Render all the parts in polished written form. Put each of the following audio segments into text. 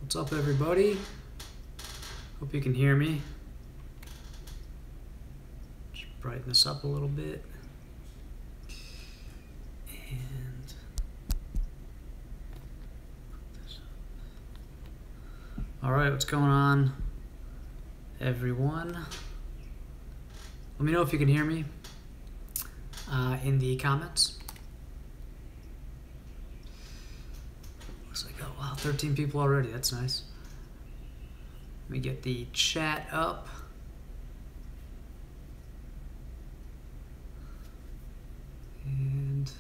What's up, everybody? Hope you can hear me. Just brighten this up a little bit. And all right, what's going on, everyone? Let me know if you can hear me in the comments. Looks like, oh wow, 13 people already. That's nice. Let me get the chat up. And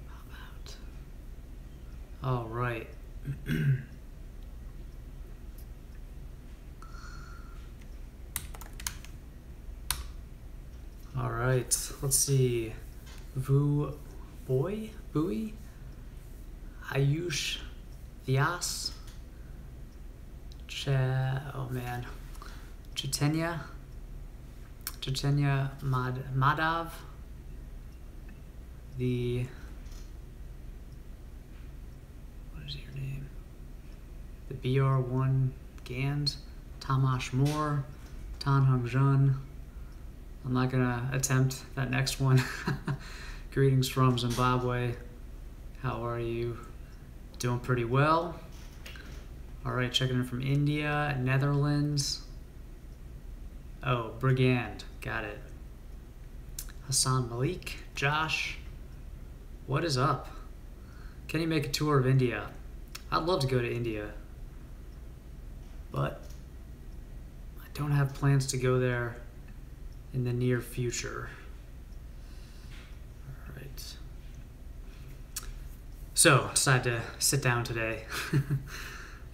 how about? All right. All right. Let's see. Bui, Ayush, Vyas, oh man, Chaitanya Madhav, what is your name? The BR1 Gand, Tamash Moore, Tan Hung Jun. I'm not gonna attempt that next one. Greetings from Zimbabwe. How are you? Doing pretty well. All right, checking in from India, Netherlands. Oh, Brigand, got it. Hassan Malik, Josh. What is up? Can you make a tour of India? I'd love to go to India, but I don't have plans to go there in the near future. All right. So, I decided to sit down today. I'm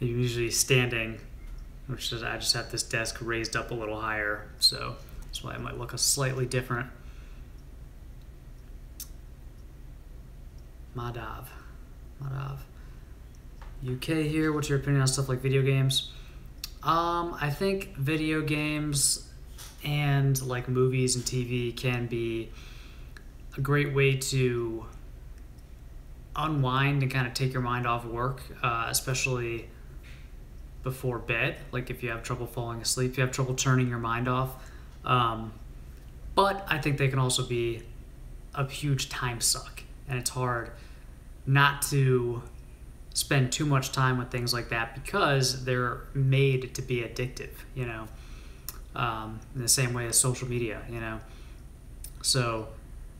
usually standing, which is I just have this desk raised up a little higher, so that's why it might look a slightly different. Madhav. UK here, what's your opinion on stuff like video games? I think video games and like movies and TV can be a great way to unwind and kind of take your mind off work, especially before bed, like if you have trouble falling asleep, if you have trouble turning your mind off. But I think they can also be a huge time suck, and it's hard not to spend too much time with things like that because they're made to be addictive, you know, in the same way as social media, you know. So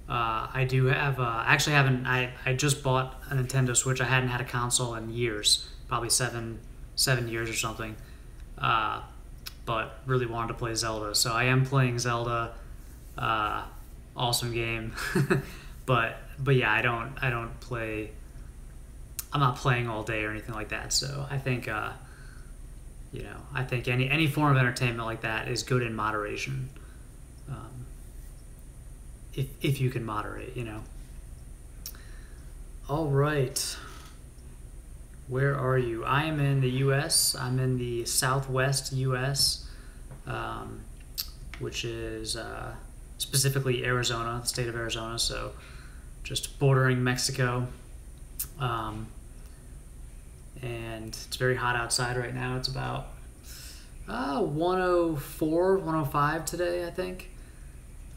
I do have, I just bought a Nintendo Switch. I hadn't had a console in years, probably seven years or something, but really wanted to play Zelda. So I am playing Zelda, awesome game, but yeah, I'm not playing all day or anything like that. So I think, you know, I think any form of entertainment like that is good in moderation, if you can moderate, you know. All right. Where are you? I am in the U.S. I'm in the southwest U.S., which is specifically Arizona, the state of Arizona, so just bordering Mexico. And it's very hot outside right now. It's about 104, 105 today, I think.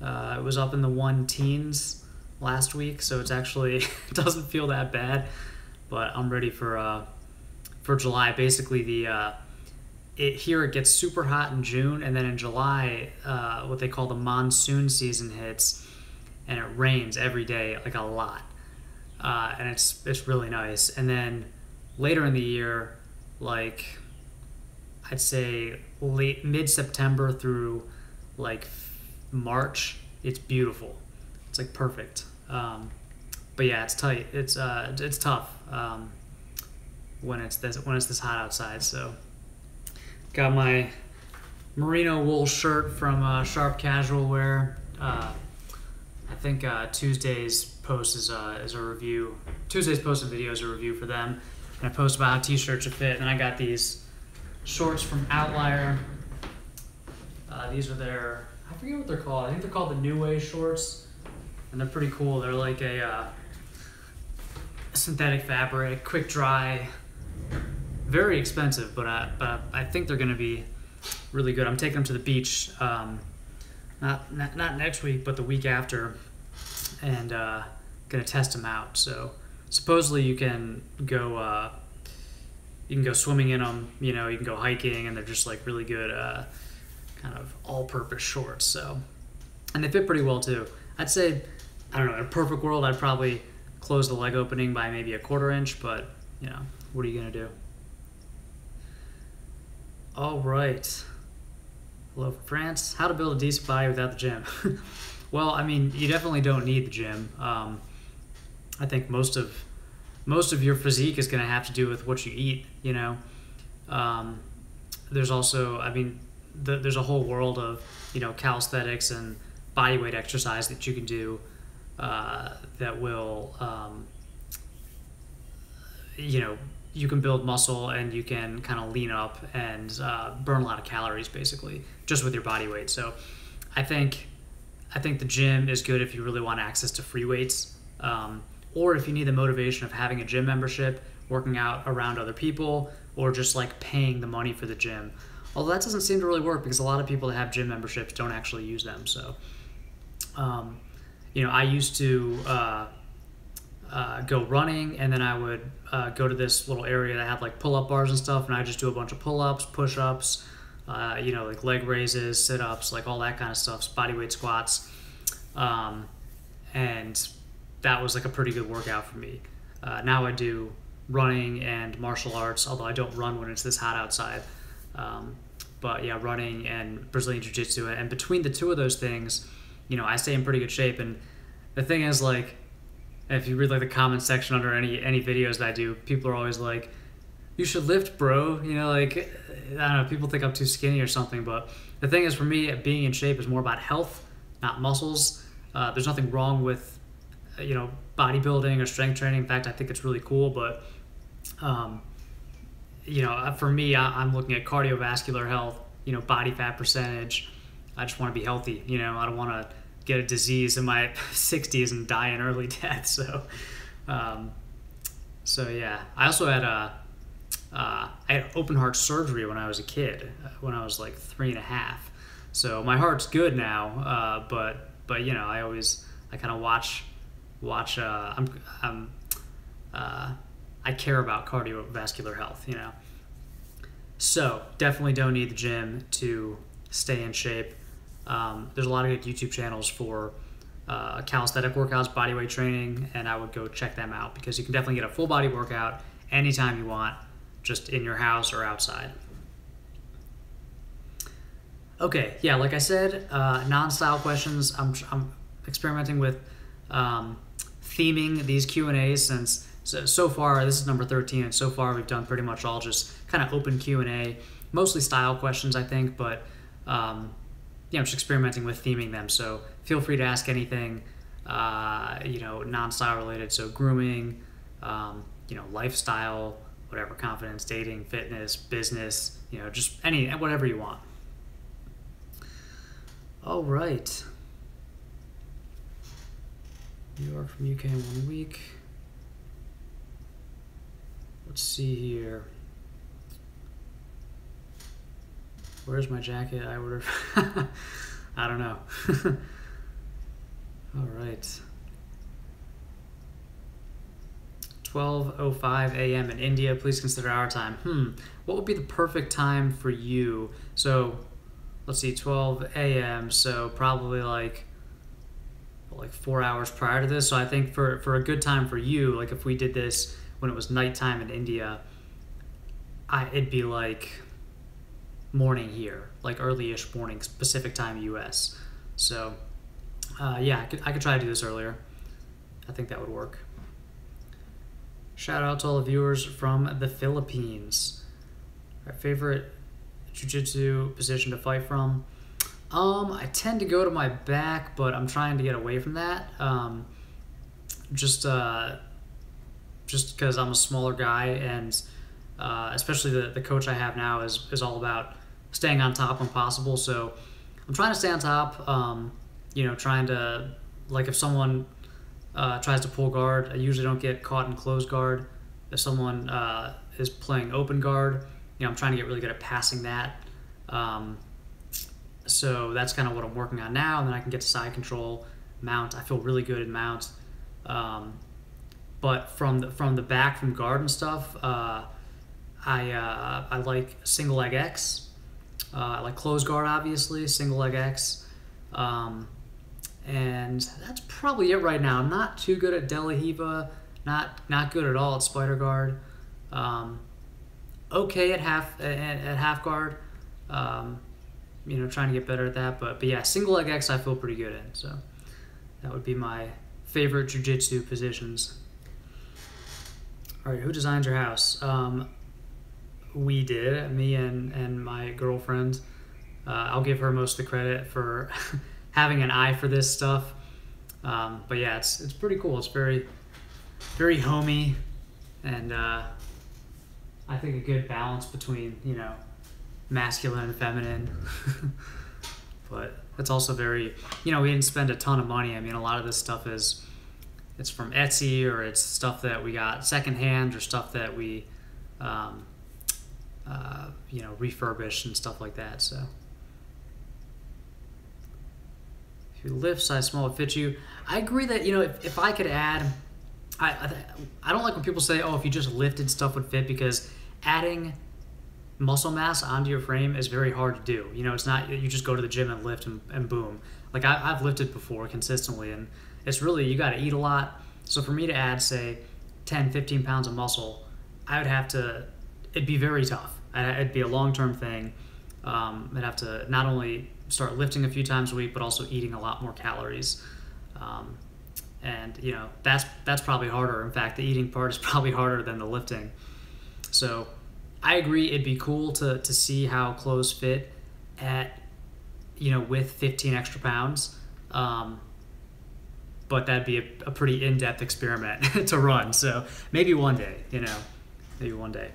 It was up in the 110s last week, so it's actually it doesn't feel that bad. But I'm ready for July. Basically, here it gets super hot in June, and then in July, what they call the monsoon season hits, and it rains every day, like a lot, and it's really nice. And then later in the year, like I'd say mid-September through like March, it's beautiful. It's like perfect. But yeah, it's tight. It's tough when it's this hot outside. So, got my merino wool shirt from Sharp Casual Wear. I think Tuesday's post is a review. Tuesday's post and video is a review for them, and I post about how t-shirts should fit. And I got these shorts from Outlier. These are their, I forget what they're called. I think they're called the New Way shorts, and they're pretty cool. They're like a synthetic fabric, quick dry, very expensive, but I think they're going to be really good. I'm taking them to the beach, not next week, but the week after, and going to test them out. So supposedly you can go swimming in them. You know, you can go hiking, and they're just like really good kind of all-purpose shorts. So, and they fit pretty well too. I'd say, I don't know, in a perfect world, I'd probably close the leg opening by maybe a 1/4 inch, but you know, what are you gonna do? All right. Hello from France. How to build a decent body without the gym? Well, I mean, you definitely don't need the gym. I think most of your physique is gonna have to do with what you eat. You know, there's also, I mean, there's a whole world of, you know, calisthenics and bodyweight exercise that you can do that will, you know, you can build muscle and you can kind of lean up and burn a lot of calories basically just with your body weight. So I think the gym is good if you really want access to free weights, or if you need the motivation of having a gym membership, working out around other people, or just like paying the money for the gym. Although that doesn't seem to really work because a lot of people that have gym memberships don't actually use them. So, you know, I used to go running, and then I would go to this little area that had like pull-up bars and stuff, and I just do a bunch of pull-ups, push-ups, you know, like leg raises, sit-ups, like all that kind of stuff, bodyweight squats, and that was like a pretty good workout for me. Now I do running and martial arts, although I don't run when it's this hot outside. But yeah, running and Brazilian Jiu-Jitsu, and between the two of those things, you know, I stay in pretty good shape. And the thing is, like, if you read like the comment section under any videos that I do, people are always like, "You should lift, bro." You know, like, I don't know, people think I'm too skinny or something. But the thing is, for me, being in shape is more about health, not muscles. There's nothing wrong with, you know, bodybuilding or strength training. In fact, I think it's really cool. But you know, for me, I'm looking at cardiovascular health, you know, body fat percentage. I just want to be healthy. You know, I don't want to get a disease in my 60s and die an early death. So, so yeah. I also had I had open heart surgery when I was a kid, when I was like 3.5. So my heart's good now, but you know, I kind of watch. I care about cardiovascular health, you know. So definitely don't need the gym to stay in shape. There's a lot of good YouTube channels for calisthenic workouts, bodyweight training, and I would go check them out because you can definitely get a full body workout anytime you want, just in your house or outside. Okay, yeah, like I said, non-style questions. I'm experimenting with theming these Q&As since so far this is number 13, and so far we've done pretty much all just kind of open Q&A, mostly style questions, I think, but yeah, I'm just experimenting with theming them. So feel free to ask anything, you know, non-style related. So grooming, you know, lifestyle, whatever, confidence, dating, fitness, business, you know, just whatever you want. All right. New York from UK in 1 week. Let's see here. Where's my jacket? I ordered. I don't know. All right. 12:05 a.m. in India. Please consider our time. What would be the perfect time for you? So, let's see, 12 a.m. So probably like 4 hours prior to this. So I think for a good time for you, like if we did this when it was nighttime in India, it'd be like morning here, like early-ish morning, Pacific time US. So yeah, I could try to do this earlier. I think that would work. Shout out to all the viewers from the Philippines. Our favorite jiu-jitsu position to fight from? I tend to go to my back, but I'm trying to get away from that. Just because I'm a smaller guy, and especially the coach I have now is all about staying on top when possible. So I'm trying to stay on top. You know, trying to, like, if someone tries to pull guard, I usually don't get caught in close guard. If someone is playing open guard, I'm trying to get really good at passing that. So that's kind of what I'm working on now, and then I can get to side control, mount. I feel really good in mount. But from the back, from guard and stuff, I like single leg X. I like closed guard, obviously, single leg X. And that's probably it right now. I'm not too good at De La Hiva, not good at all at spider guard. Okay at half guard. Trying to get better at that, but yeah, single leg X I feel pretty good in. So that would be my favorite jiu-jitsu positions. All right, who designs your house? We did, me and my girlfriend. I'll give her most of the credit for having an eye for this stuff. But yeah, it's pretty cool. It's very, very homey, and I think a good balance between masculine and feminine. But it's also very, we didn't spend a ton of money. I mean, a lot of this stuff it's from Etsy, or it's stuff that we got secondhand, or stuff that we refurbished and stuff like that. So if you lift size small, it fits you. I agree that if I could add, I don't like when people say, oh, if you just lifted stuff would fit, because adding muscle mass onto your frame is very hard to do. It's not you just go to the gym and lift and boom. Like I've lifted before consistently, and it's really, you got to eat a lot. So for me to add, say, 10, 15 pounds of muscle, it'd be very tough. It'd be a long-term thing. I'd have to not only start lifting a few times a week, but also eating a lot more calories. And that's probably harder. In fact, the eating part is probably harder than the lifting. So I agree, it'd be cool to see how clothes fit at, with 15 extra pounds. But that'd be a pretty in-depth experiment to run. So maybe one day, maybe one day.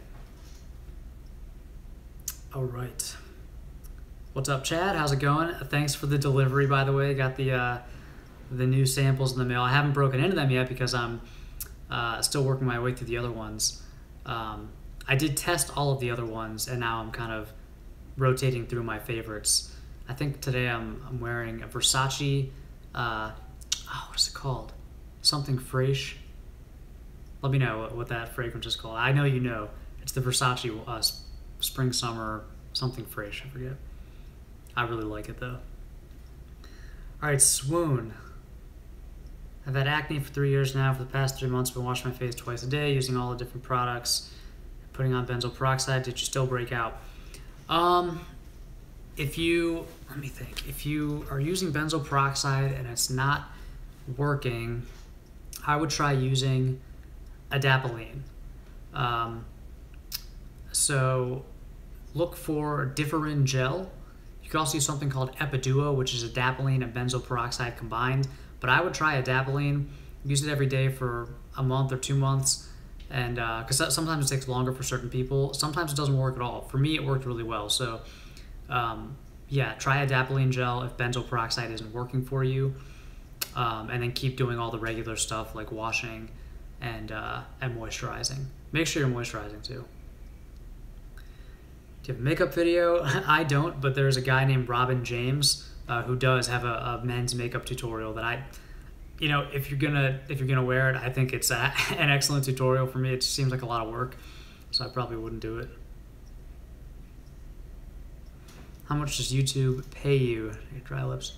All right. What's up, Chad? How's it going? Thanks for the delivery, by the way. Got the new samples in the mail. I haven't broken into them yet because I'm still working my way through the other ones. I did test all of the other ones, and now I'm kind of rotating through my favorites. I think today I'm wearing a Versace, what is it called? Something Fresh. Let me know what that fragrance is called. I know you know. It's the Versace Spring Summer something Fresh. I forget. I really like it though. All right, Swoon. I've had acne for 3 years now. For the past 3 months, I've been washing my face twice a day, using all the different products, putting on benzoyl peroxide. Did you still break out? Let me think. If you are using benzoyl peroxide and it's not working, I would try using adapalene. So look for Differin gel. You could also use something called Epiduo, which is adapalene and benzoyl peroxide combined. But I would try adapalene. Use it every day for a month or 2 months, and because sometimes it takes longer for certain people. Sometimes it doesn't work at all. For me, it worked really well. So yeah, try adapalene gel if benzoyl peroxide isn't working for you, and then keep doing all the regular stuff like washing and moisturizing. Make sure you're moisturizing too. Do you have a makeup video? I don't, but there's a guy named Robin James who does have a men's makeup tutorial that if you're gonna wear it, I think it's an excellent tutorial. For me, it just seems like a lot of work, so I probably wouldn't do it. How much does YouTube pay you? Your dry lips.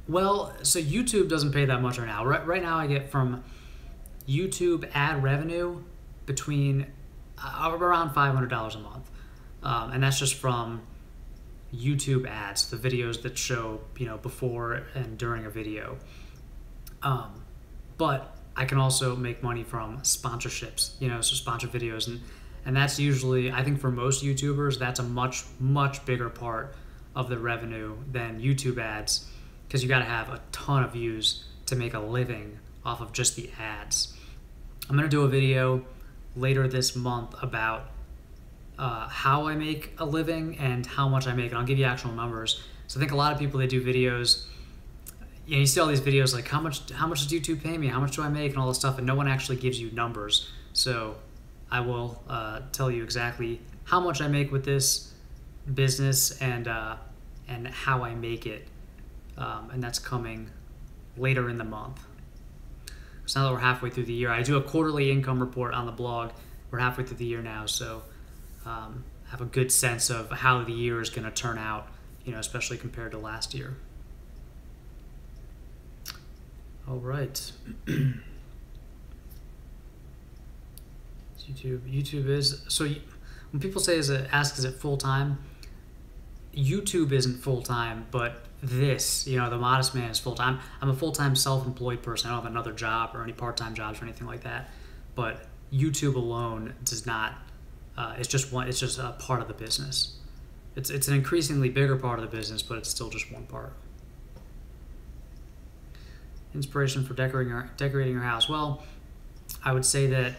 Well, so YouTube doesn't pay that much right now. Right now, I get from YouTube ad revenue between around $500 a month, and that's just from YouTube ads, the videos that show before and during a video. But I can also make money from sponsorships, so sponsor videos, and that's usually, I think for most YouTubers, that's a much bigger part of the revenue than YouTube ads, because you got to have a ton of views to make a living off of just the ads. I'm gonna do a video later this month about how I make a living and how much I make, and I'll give you actual numbers. So I think a lot of people that do videos, you see all these videos like how much does YouTube pay me? How much do I make and all this stuff, and no one actually gives you numbers. So I will tell you exactly how much I make with this business and how I make it, and that's coming later in the month. So now that we're halfway through the year, I do a quarterly income report on the blog. We're halfway through the year now, so have a good sense of how the year is going to turn out, especially compared to last year. All right. YouTube is, so when people say is it full time? YouTube isn't full time, but this, the Modest Man is full time. I'm a full time self-employed person. I don't have another job or any part-time jobs or anything like that. But YouTube alone does not. It's just a part of the business. It's an increasingly bigger part of the business, but it's still just one part. Inspiration for decorating your house. Well, I would say that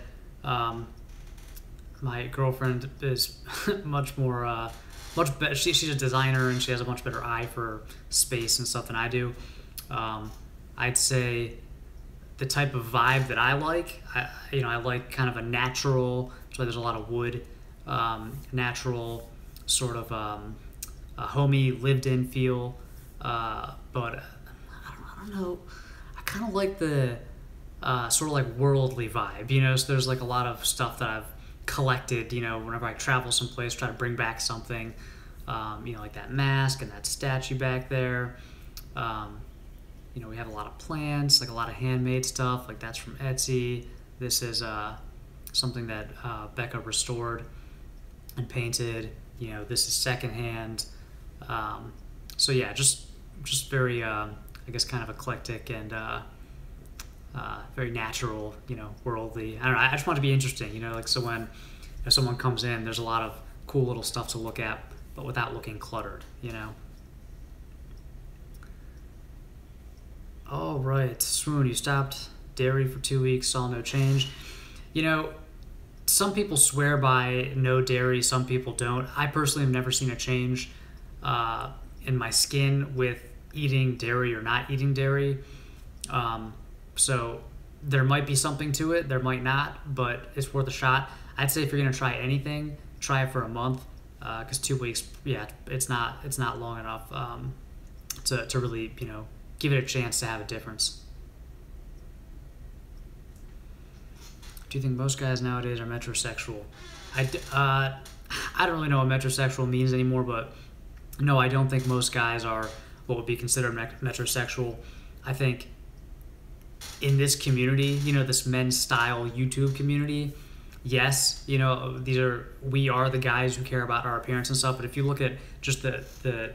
my girlfriend is much better. She's a designer and she has a much better eye for space and stuff than I do. I'd say the type of vibe that I like, I like kind of a natural. So there's a lot of wood, natural sort of a homey, lived-in feel. But I don't know. I kind of like the sort of like worldly vibe, so there's like a lot of stuff that I've collected, whenever I travel someplace, try to bring back something, like that mask and that statue back there. We have a lot of plants, like a lot of handmade stuff, like that's from Etsy. This is something that Becca restored and painted. This is secondhand. So yeah, just very, I guess, kind of eclectic and very natural, worldly. I don't know. I just want to be interesting, like so when if someone comes in, there's a lot of cool little stuff to look at, but without looking cluttered, All right, Swoon, you stopped dairy for 2 weeks, saw no change. Some people swear by no dairy, some people don't. I personally have never seen a change in my skin with eating dairy or not eating dairy. So there might be something to it, there might not, but it's worth a shot. I'd say if you're gonna try anything, try it for a month, because 2 weeks, yeah, it's not long enough to really, give it a chance to have a difference. Do you think most guys nowadays are metrosexual? I don't really know what metrosexual means anymore, but no, I don't think most guys are what would be considered metrosexual. I think in this community, this men's style YouTube community, yes, we are the guys who care about our appearance and stuff. But if you look at just the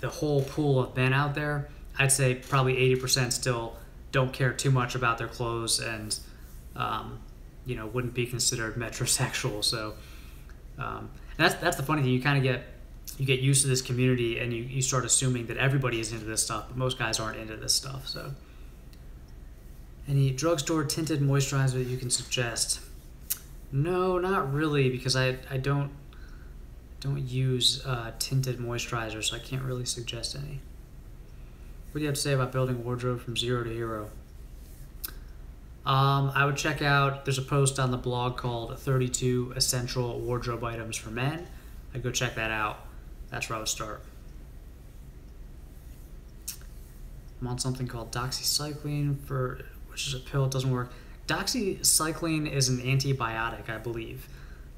whole pool of men out there, I'd say probably 80% still don't care too much about their clothes and wouldn't be considered metrosexual. So and that's the funny thing. You kind of get used to this community and you start assuming that everybody is into this stuff, but most guys aren't into this stuff. So any drugstore tinted moisturizer that you can suggest? No, not really, because I don't use tinted moisturizer, so I can't really suggest any. What do you have to say about building a wardrobe from zero to hero? I would check out, there's a post on the blog called 32 Essential Wardrobe Items for Men. I'd go check that out. That's where I would start. I'm on something called doxycycline, which is a pill. It doesn't work. Doxycycline is an antibiotic, I believe.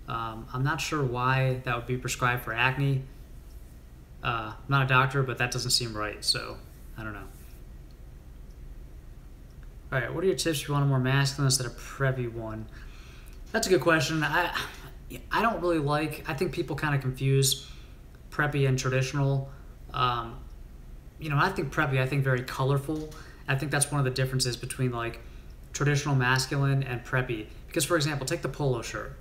I'm not sure why that would be prescribed for acne. I'm not a doctor, but that doesn't seem right, so I don't know. All right, what are your tips if you want a more masculine instead of preppy one? That's a good question. I don't really I think people kind of confuse preppy and traditional. I think preppy, I think very colorful. I think that's one of the differences between like traditional masculine and preppy. Because for example, take the polo shirt.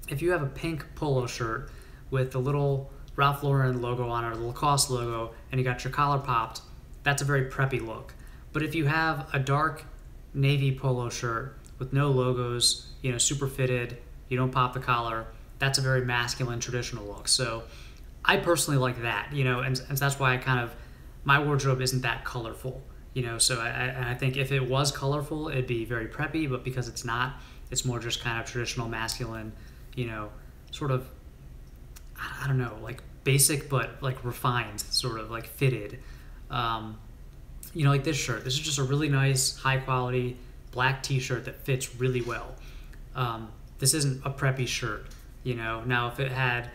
If you have a pink polo shirt with the little Ralph Lauren logo on it, or the Lacoste logo, and you got your collar popped, that's a very preppy look. But if you have a dark navy polo shirt with no logos, super fitted, you don't pop the collar, that's a very masculine traditional look. So I personally like that, and that's why I kind of my wardrobe isn't that colorful, you know. So I think if it was colorful, it'd be very preppy, but because it's not, it's more just kind of traditional masculine, you know, sort of, I don't know, like basic but like refined, sort of like fitted. You know, like this shirt. This is just a really nice, high quality black t-shirt that fits really well. This isn't a preppy shirt, you know. Now if it had,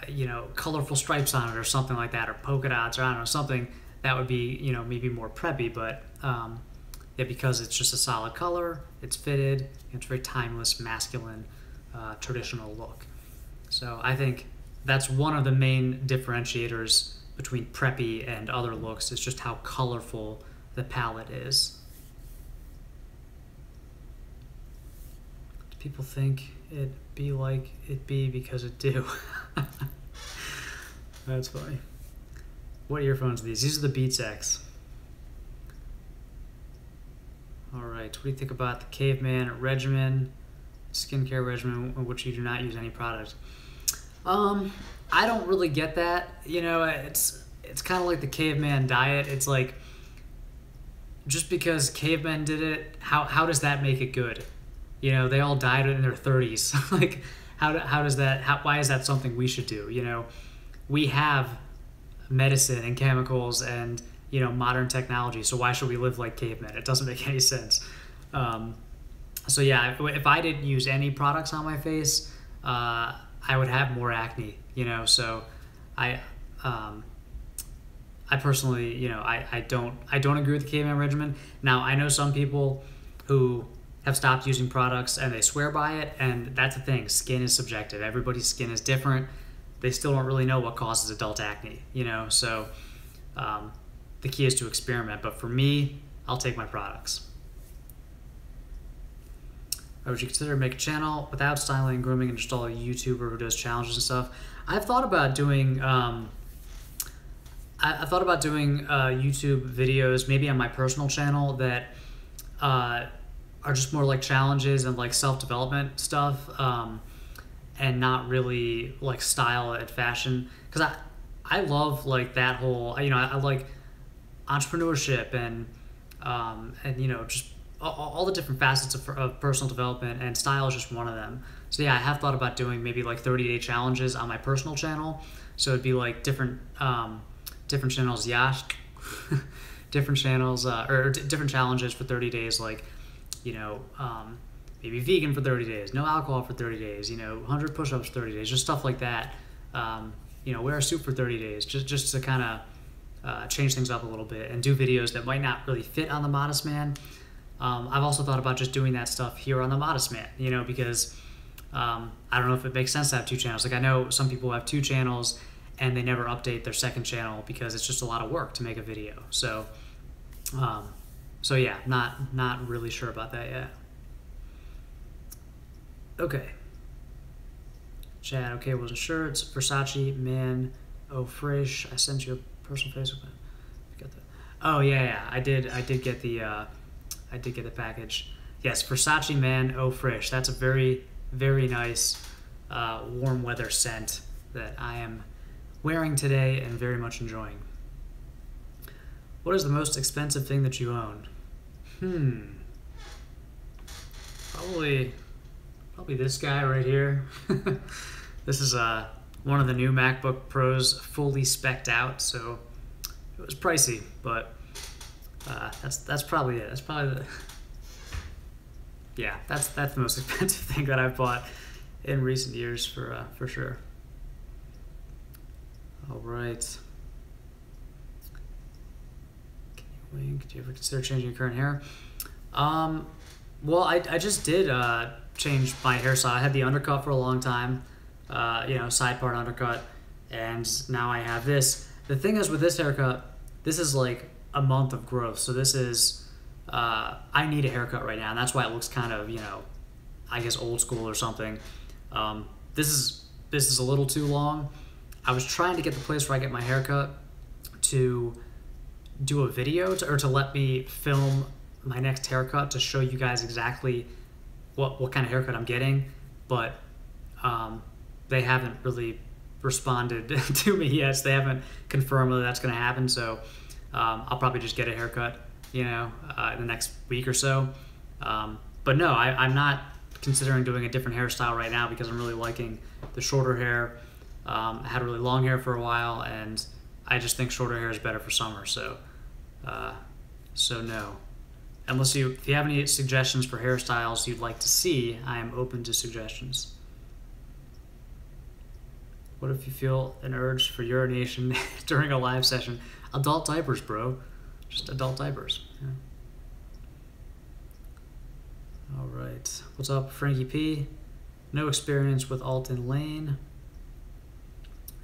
you know, colorful stripes on it or something like that, or polka dots, or I don't know, something that would be, you know, maybe more preppy, but yeah, because it's just a solid color, it's fitted, it's very timeless, masculine, traditional look. So I think that's one of the main differentiators between preppy and other looks, is just how colorful the palette is. Do people think it'd be like it be because it do? That's funny. What earphones are these? These are the Beats X. Alright, what do you think about the caveman regimen, skincare regimen, in which you do not use any product? I don't really get that. You know, it's kind of like the caveman diet. It's like, just because cavemen did it, how does that make it good? You know, they all died in their 30s. Like, how does that, why is that something we should do? You know, we have medicine and chemicals and, you know, modern technology, so why should we live like cavemen? It doesn't make any sense. So yeah, if I didn't use any products on my face, I would have more acne, you know. So I personally, you know, I don't agree with the caveman regimen. Now I know some people who have stopped using products and they swear by it, and that's the thing. Skin is subjective. Everybody's skin is different. They still don't really know what causes adult acne, you know. So the key is to experiment. But for me, I'll take my products. Or would you consider make a channel without styling and grooming and just all a YouTuber who does challenges and stuff? I've thought about doing YouTube videos, maybe on my personal channel, that are just more like challenges and like self-development stuff, and not really like style and fashion. Because I love like that whole, you know, I like entrepreneurship and you know, just all the different facets of personal development, and style is just one of them. So yeah, I have thought about doing maybe like 30-day challenges on my personal channel. So it'd be like different channels, different channels, or different challenges for 30 days, like, you know, maybe vegan for 30 days, no alcohol for 30 days, you know, 100 push-ups for 30 days, just stuff like that. You know, wear a suit for 30 days, just to kind of change things up a little bit and do videos that might not really fit on the Modest Man. I've also thought about just doing that stuff here on the Modest Man, you know, because I don't know if it makes sense to have two channels. Like, I know some people have two channels and they never update their second channel because it's just a lot of work to make a video. So, so yeah, not really sure about that yet. Okay. Chad, okay, wasn't sure. It's Versace Man. Oh, fresh. I sent you a personal Facebook. Got that. Oh yeah, I did get the package. Yes, Versace Man. Oh, fresh. That's a very, very nice warm weather scent that I am wearing today and very much enjoying. What is the most expensive thing that you own? Probably this guy right here. This is one of the new MacBook Pros, fully spec'd out, so it was pricey, but that's probably it. That's probably that's the most expensive thing that I've bought in recent years for sure. All right. Can you wink? Do you ever consider changing your current hair? Well, I just did change my hairstyle. I had the undercut for a long time, you know, side part undercut, and now I have this. The thing is with this haircut, this is like a month of growth, so this is I need a haircut right now, and that's why it looks kind of, you know, I guess old school or something. This is a little too long. I was trying to get the place where I get my haircut to do a video or to let me film my next haircut to show you guys exactly what kind of haircut I'm getting, but they haven't really responded to me yet. So they haven't confirmed whether that's going to happen. So I'll probably just get a haircut, in the next week or so. But no, I'm not considering doing a different hairstyle right now because I'm really liking the shorter hair. I had really long hair for a while, and I just think shorter hair is better for summer. So no. If you have any suggestions for hairstyles you'd like to see, I am open to suggestions. What if you feel an urge for urination during a live session? Adult diapers, bro. Just adult diapers. Yeah. All right. What's up, Frankie P? No experience with Alton Lane.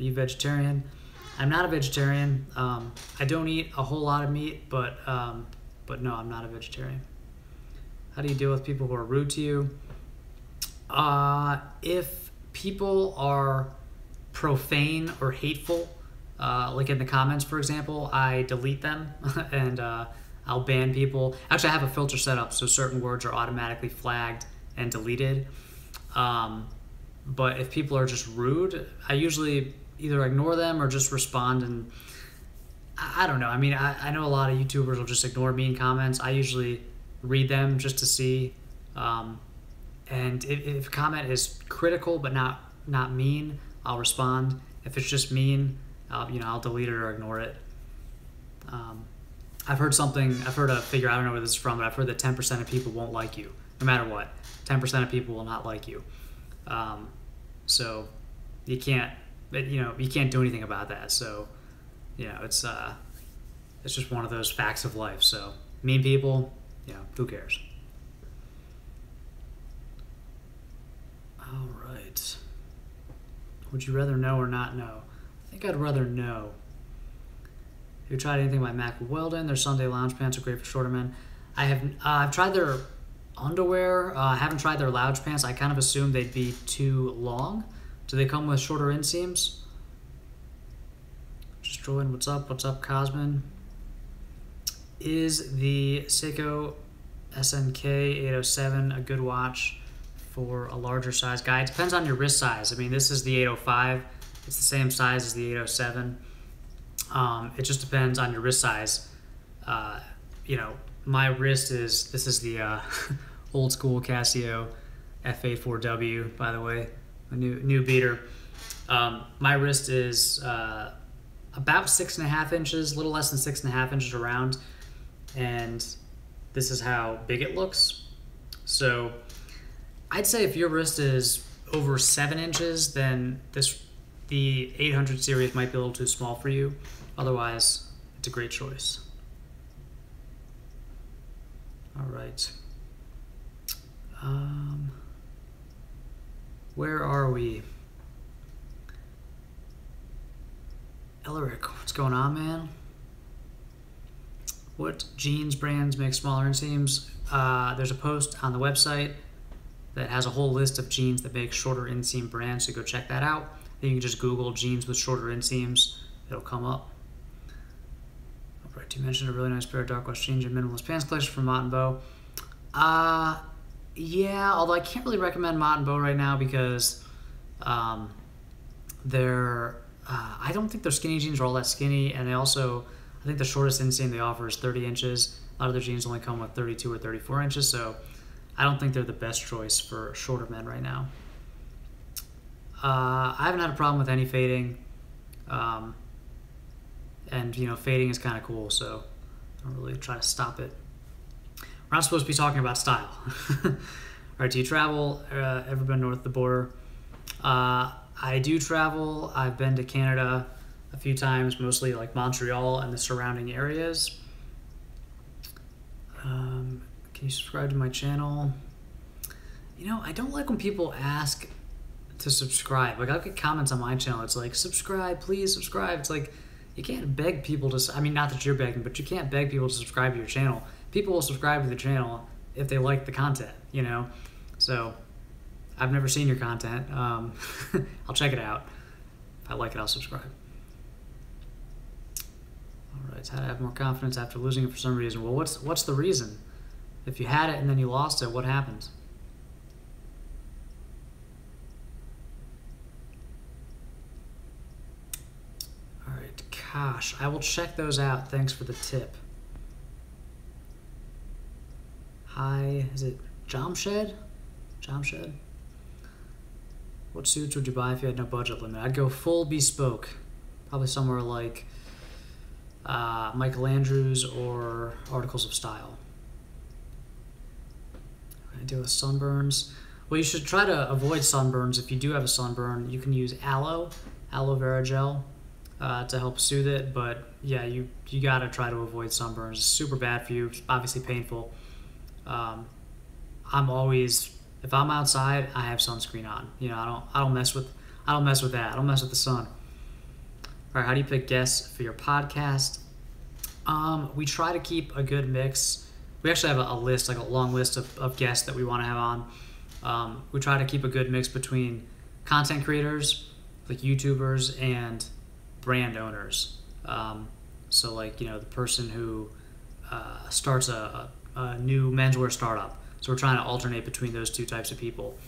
Are you vegetarian? I'm not a vegetarian. I don't eat a whole lot of meat, but no, I'm not a vegetarian. How do you deal with people who are rude to you? If people are profane or hateful, like in the comments, for example, I delete them and I'll ban people. Actually, I have a filter set up so certain words are automatically flagged and deleted. But if people are just rude, I usually either ignore them or just respond, and I don't know. I mean, I know a lot of YouTubers will just ignore mean comments. I usually read them just to see. And if a comment is critical but not mean, I'll respond. If it's just mean, I'll delete it or ignore it. I've heard a figure, I don't know where this is from, but I've heard that 10% of people won't like you, no matter what. 10% of people will not like you. So you can't do anything about that. So, it's just one of those facts of life. So mean people, who cares? All right. Would you rather know or not know? I think I'd rather know. Have you tried anything by Mac Weldon? Their Sunday lounge pants are great for shorter men. I've tried their underwear. I haven't tried their lounge pants. I kind of assumed they'd be too long. Do they come with shorter inseams? Just join. What's up? What's up, Cosmin? Is the Seco SNK 807 a good watch for a larger size guy? It depends on your wrist size. I mean, this is the 805. It's the same size as the 807. It just depends on your wrist size. My wrist this is the old school Casio F84W, by the way, a new beater. My wrist is about 6.5 inches, a little less than 6.5 inches around, and this is how big it looks. So I'd say if your wrist is over 7 inches, then the 800 series might be a little too small for you. Otherwise, it's a great choice. All right. Where are we? Elric, what's going on, man? What jeans brands make smaller inseams? There's a post on the website that has a whole list of jeans that make shorter inseam brands, so go check that out. Then you can just Google jeans with shorter inseams. It'll come up. All right, you mentioned a really nice pair of dark wash jeans and minimalist pants collection from Mott & Bow. Yeah, although I can't really recommend Mott & Bow right now because I don't think their skinny jeans are all that skinny, and I think the shortest inseam they offer is 30 inches. A lot of their jeans only come with 32 or 34 inches, so I don't think they're the best choice for shorter men right now. I haven't had a problem with any fading, and fading is kind of cool, so I don't really try to stop it. We're not supposed to be talking about style. All right, do you travel? Ever been north of the border? I do travel. I've been to Canada a few times, mostly like Montreal and the surrounding areas. Can you subscribe to my channel? I don't like when people ask to subscribe. Like, I'll get comments on my channel. It's like, subscribe, please subscribe. It's like, you can't beg people to, not that you're begging, but you can't beg people to subscribe to your channel. People will subscribe to the channel if they like the content, So, I've never seen your content. I'll check it out. If I like it, I'll subscribe. All right, how to have more confidence after losing it for some reason. Well, what's the reason? If you had it and then you lost it, what happened? Gosh, I will check those out. Thanks for the tip. Hi, is it Jamshed? Jamshed? What suits would you buy if you had no budget limit? I'd go full bespoke. Probably somewhere like Michael Andrews or Articles of Style. I deal with sunburns. Well, you should try to avoid sunburns. If you do have a sunburn, you can use aloe vera gel to help soothe it. But yeah, you gotta try to avoid sunburns. It's super bad for you. It's obviously painful. I'm always, if I'm outside, I have sunscreen on. You know, I don't mess with that. I don't mess with the sun. All right, how do you pick guests for your podcast? We try to keep a good mix. We actually have a list, like a long list of guests that we want to have on. We try to keep a good mix between content creators, like YouTubers, and brand owners. So like, you know, the person who starts a new menswear startup. So we're trying to alternate between those two types of people.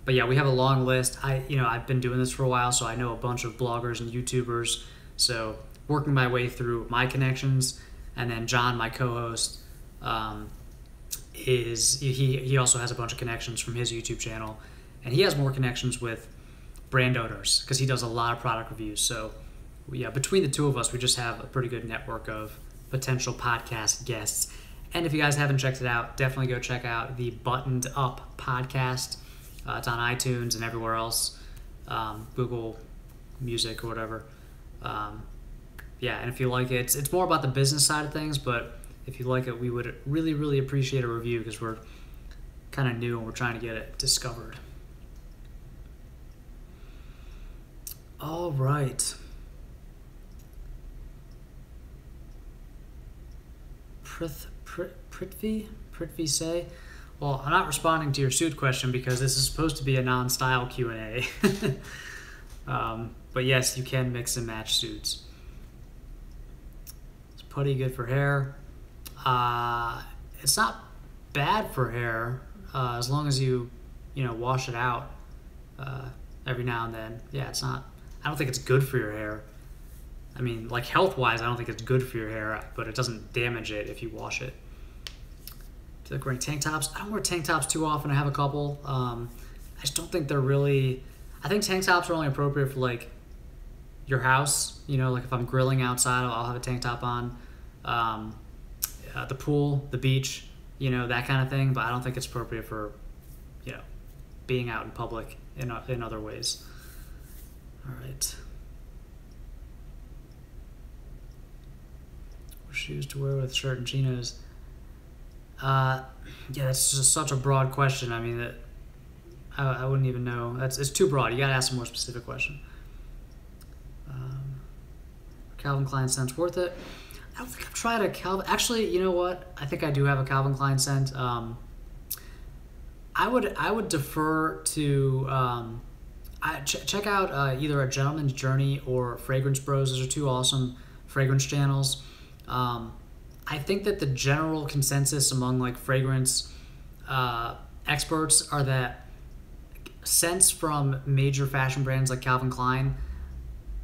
But yeah, we have a long list. I've been doing this for a while, so I know a bunch of bloggers and YouTubers. So working my way through my connections, and then John, my co-host, he also has a bunch of connections from his YouTube channel, and he has more connections with brand owners because he does a lot of product reviews. So yeah, between the two of us, we just have a pretty good network of potential podcast guests. And if you guys haven't checked it out, definitely go check out the Buttoned Up podcast. It's on iTunes and everywhere else, Google Music or whatever. Yeah, and if you like it, it's more about the business side of things, but if you like it, we would really, really appreciate a review because we're kind of new and we're trying to get it discovered. All right. Prithvi say, well, I'm not responding to your suit question because this is supposed to be a non-style Q&A. But yes, you can mix and match suits. Is putty good for hair? It's not bad for hair as long as you wash it out every now and then. Yeah, it's not. I don't think it's good for your hair. I mean, like health-wise, I don't think it's good for your hair, but it doesn't damage it if you wash it. Do you like wearing tank tops? I don't wear tank tops too often. I have a couple. I just don't think they're really. I think tank tops are only appropriate for like your house. You know, like if I'm grilling outside, I'll have a tank top on. The pool, the beach, that kind of thing. But I don't think it's appropriate for, being out in public in other ways. All right. What shoes to wear with shirt and chinos? Yeah, that's just such a broad question. I mean, I wouldn't even know. It's too broad. You gotta ask a more specific question. Calvin Klein scent's worth it. I don't think I've tried a Calvin. Actually, you know what? I think I do have a Calvin Klein scent. I would defer to check out either A Gentleman's Journey or Fragrance Bros. Those are two awesome fragrance channels. I think that the general consensus among like fragrance experts are that scents from major fashion brands like Calvin Klein,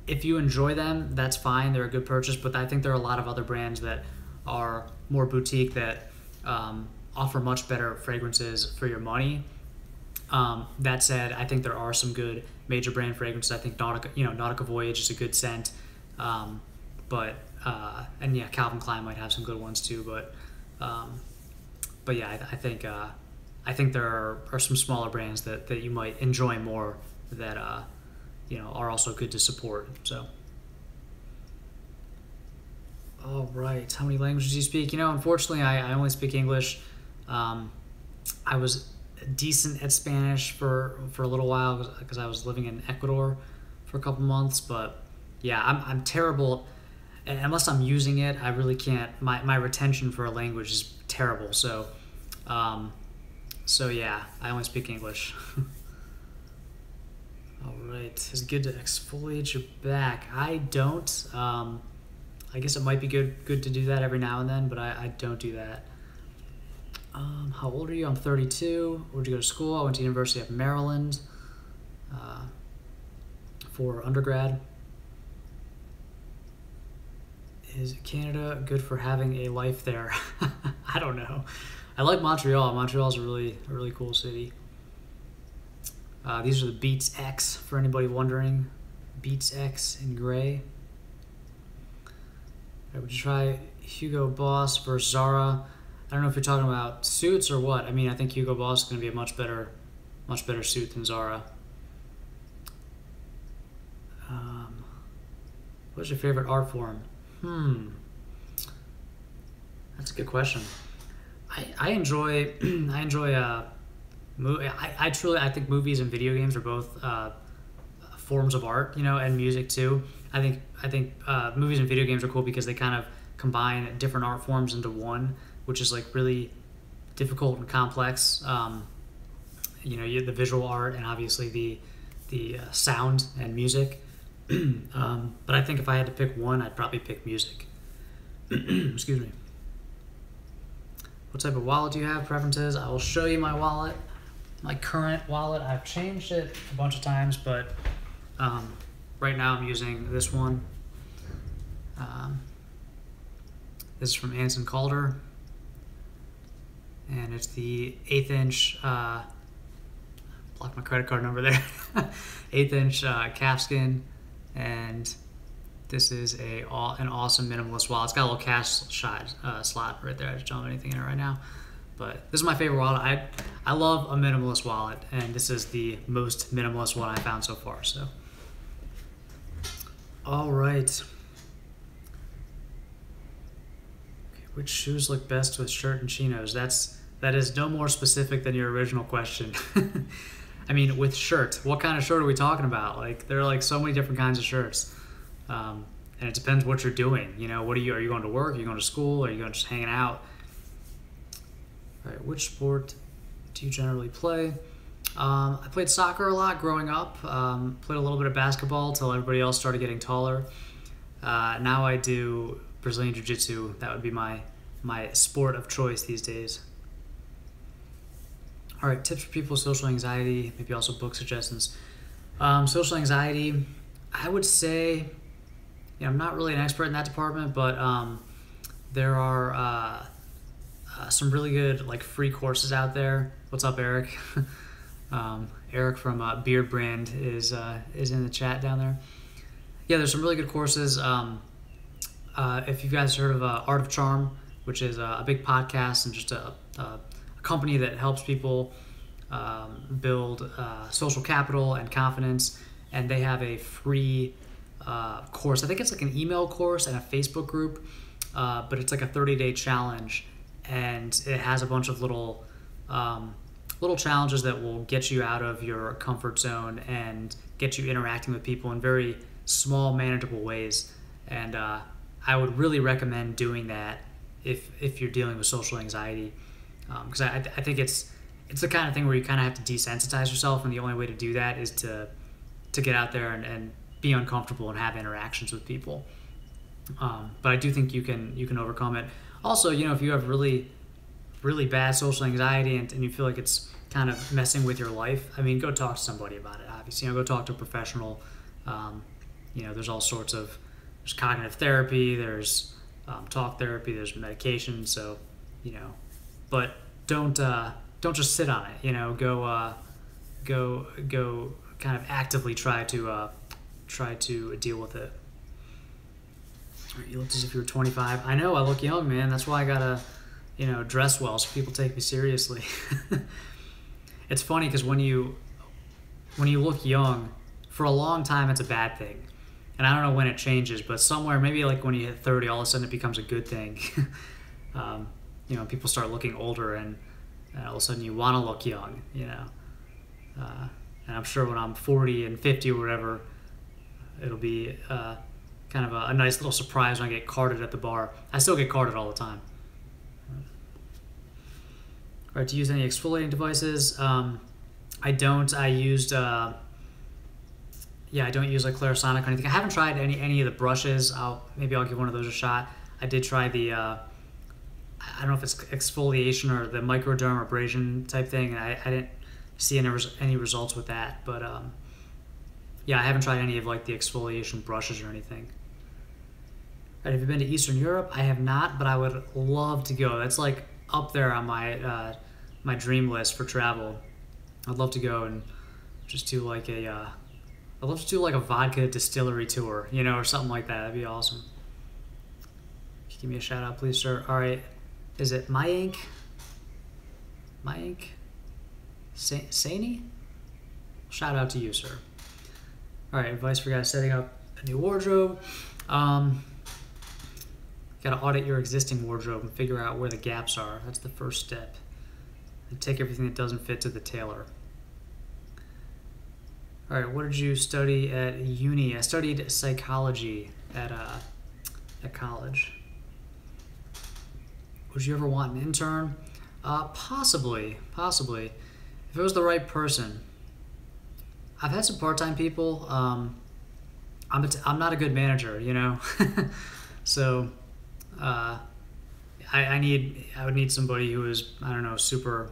if you enjoy them, that's fine. They're a good purchase, but I think there are a lot of other brands that are more boutique that offer much better fragrances for your money. That said, I think there are some good major brand fragrances. I think Nautica Voyage is a good scent, and yeah, Calvin Klein might have some good ones too. But yeah, I think there are some smaller brands that you might enjoy more that are also good to support. So, all right, how many languages do you speak? Unfortunately, I only speak English. I was decent at Spanish for a little while because I was living in Ecuador for a couple months. But yeah, I'm terrible. Unless I'm using it, I really can't. My retention for a language is terrible. So yeah, I only speak English. All right, is it good to exfoliate your back? I don't. I guess it might be good to do that every now and then, but I don't do that. How old are you? I'm 32. Where'd you go to school? I went to University of Maryland for undergrad. Is Canada good for having a life there? I don't know. I like Montreal. Montreal's a really cool city. These are the Beats X, for anybody wondering. Beats X in gray. I would try Hugo Boss versus Zara. I don't know if you're talking about suits or what. I mean, I think Hugo Boss is going to be a much better suit than Zara. What's your favorite art form? That's a good question. I enjoy I think movies and video games are both forms of art, and music too. I think movies and video games are cool because they kind of combine different art forms into one, which is like really difficult and complex. You have the visual art and obviously the sound and music. But I think if I had to pick one, I'd probably pick music. Excuse me. What type of wallet do you have? Preferences? I will show you my wallet. My current wallet. I've changed it a bunch of times, but right now I'm using this one. This is from Anson Calder. And it's the 1/8 inch, blocked my credit card number there, 1/8 inch calfskin. And this is an awesome minimalist wallet. It's got a little cash slot right there. I just don't have anything in it right now. But this is my favorite wallet. I love a minimalist wallet, and this is the most minimalist one I found so far. So, all right. Okay, which shoes look best with shirt and chinos? That is no more specific than your original question. I mean, with shirt, what kind of shirt are we talking about? Like, there are like so many different kinds of shirts. And it depends what you're doing. Are you going to work? Are you going to school? Are you going just hanging out? All right, which sport do you generally play? I played soccer a lot growing up. Played a little bit of basketball until everybody else started getting taller. Now I do Brazilian Jiu-Jitsu. That would be my sport of choice these days. All right, tips for people with social anxiety, maybe also book suggestions. Social anxiety, I would say, I'm not really an expert in that department, but there are some really good like free courses out there. What's up, Eric? Eric from Beard Brand is in the chat down there. Yeah, there's some really good courses. If you guys heard of Art of Charm, which is a big podcast and just a company that helps people build social capital and confidence, and they have a free course. I think it's like an email course and a Facebook group, but it's like a 30-day challenge, and it has a bunch of little challenges that will get you out of your comfort zone and get you interacting with people in very small, manageable ways. And I would really recommend doing that if you're dealing with social anxiety, because I think it's the kind of thing where you kind of have to desensitize yourself, and the only way to do that is to get out there and be uncomfortable and have interactions with people. But I do think you can overcome it. Also, if you have really, really bad social anxiety and you feel like it's kind of messing with your life, I mean, go talk to somebody about it, obviously. Go talk to a professional. There's all sorts of, there's cognitive therapy, there's talk therapy, there's medication. So, but don't just sit on it. Go kind of actively try to deal with it. You looked as if you were 25. I know, I look young, man. That's why I gotta, dress well so people take me seriously. It's funny because when you look young, for a long time it's a bad thing. And I don't know when it changes, but somewhere, maybe like when you hit 30, all of a sudden it becomes a good thing. People start looking older, and all of a sudden you want to look young, and I'm sure when I'm 40 and 50 or whatever, it'll be kind of a nice little surprise when I get carded at the bar. I still get carded all the time. All right, to use any exfoliating devices? I don't. I used, I don't use like Clarisonic or anything. I haven't tried any of the brushes. Maybe I'll give one of those a shot. I did try the, I don't know if it's exfoliation or the microderm abrasion type thing. And I didn't see any results with that. But I haven't tried any of like the exfoliation brushes or anything. Right, have you been to Eastern Europe? I have not, but I would love to go. That's like up there on my dream list for travel. I'd love to go and just do like I'd love to do like a vodka distillery tour, or something like that. That'd be awesome. Give me a shout out, please, sir. All right, is it my ink? My ink? Sani? Shout out to you, sir. All right, advice for guys setting up a new wardrobe. Got to audit your existing wardrobe and figure out where the gaps are. That's the first step. And take everything that doesn't fit to the tailor. All right, what did you study at uni? I studied psychology at college. Would you ever want an intern? Possibly. If it was the right person. I've had some part-time people. I'm not a good manager, so I would need somebody who is, I don't know, super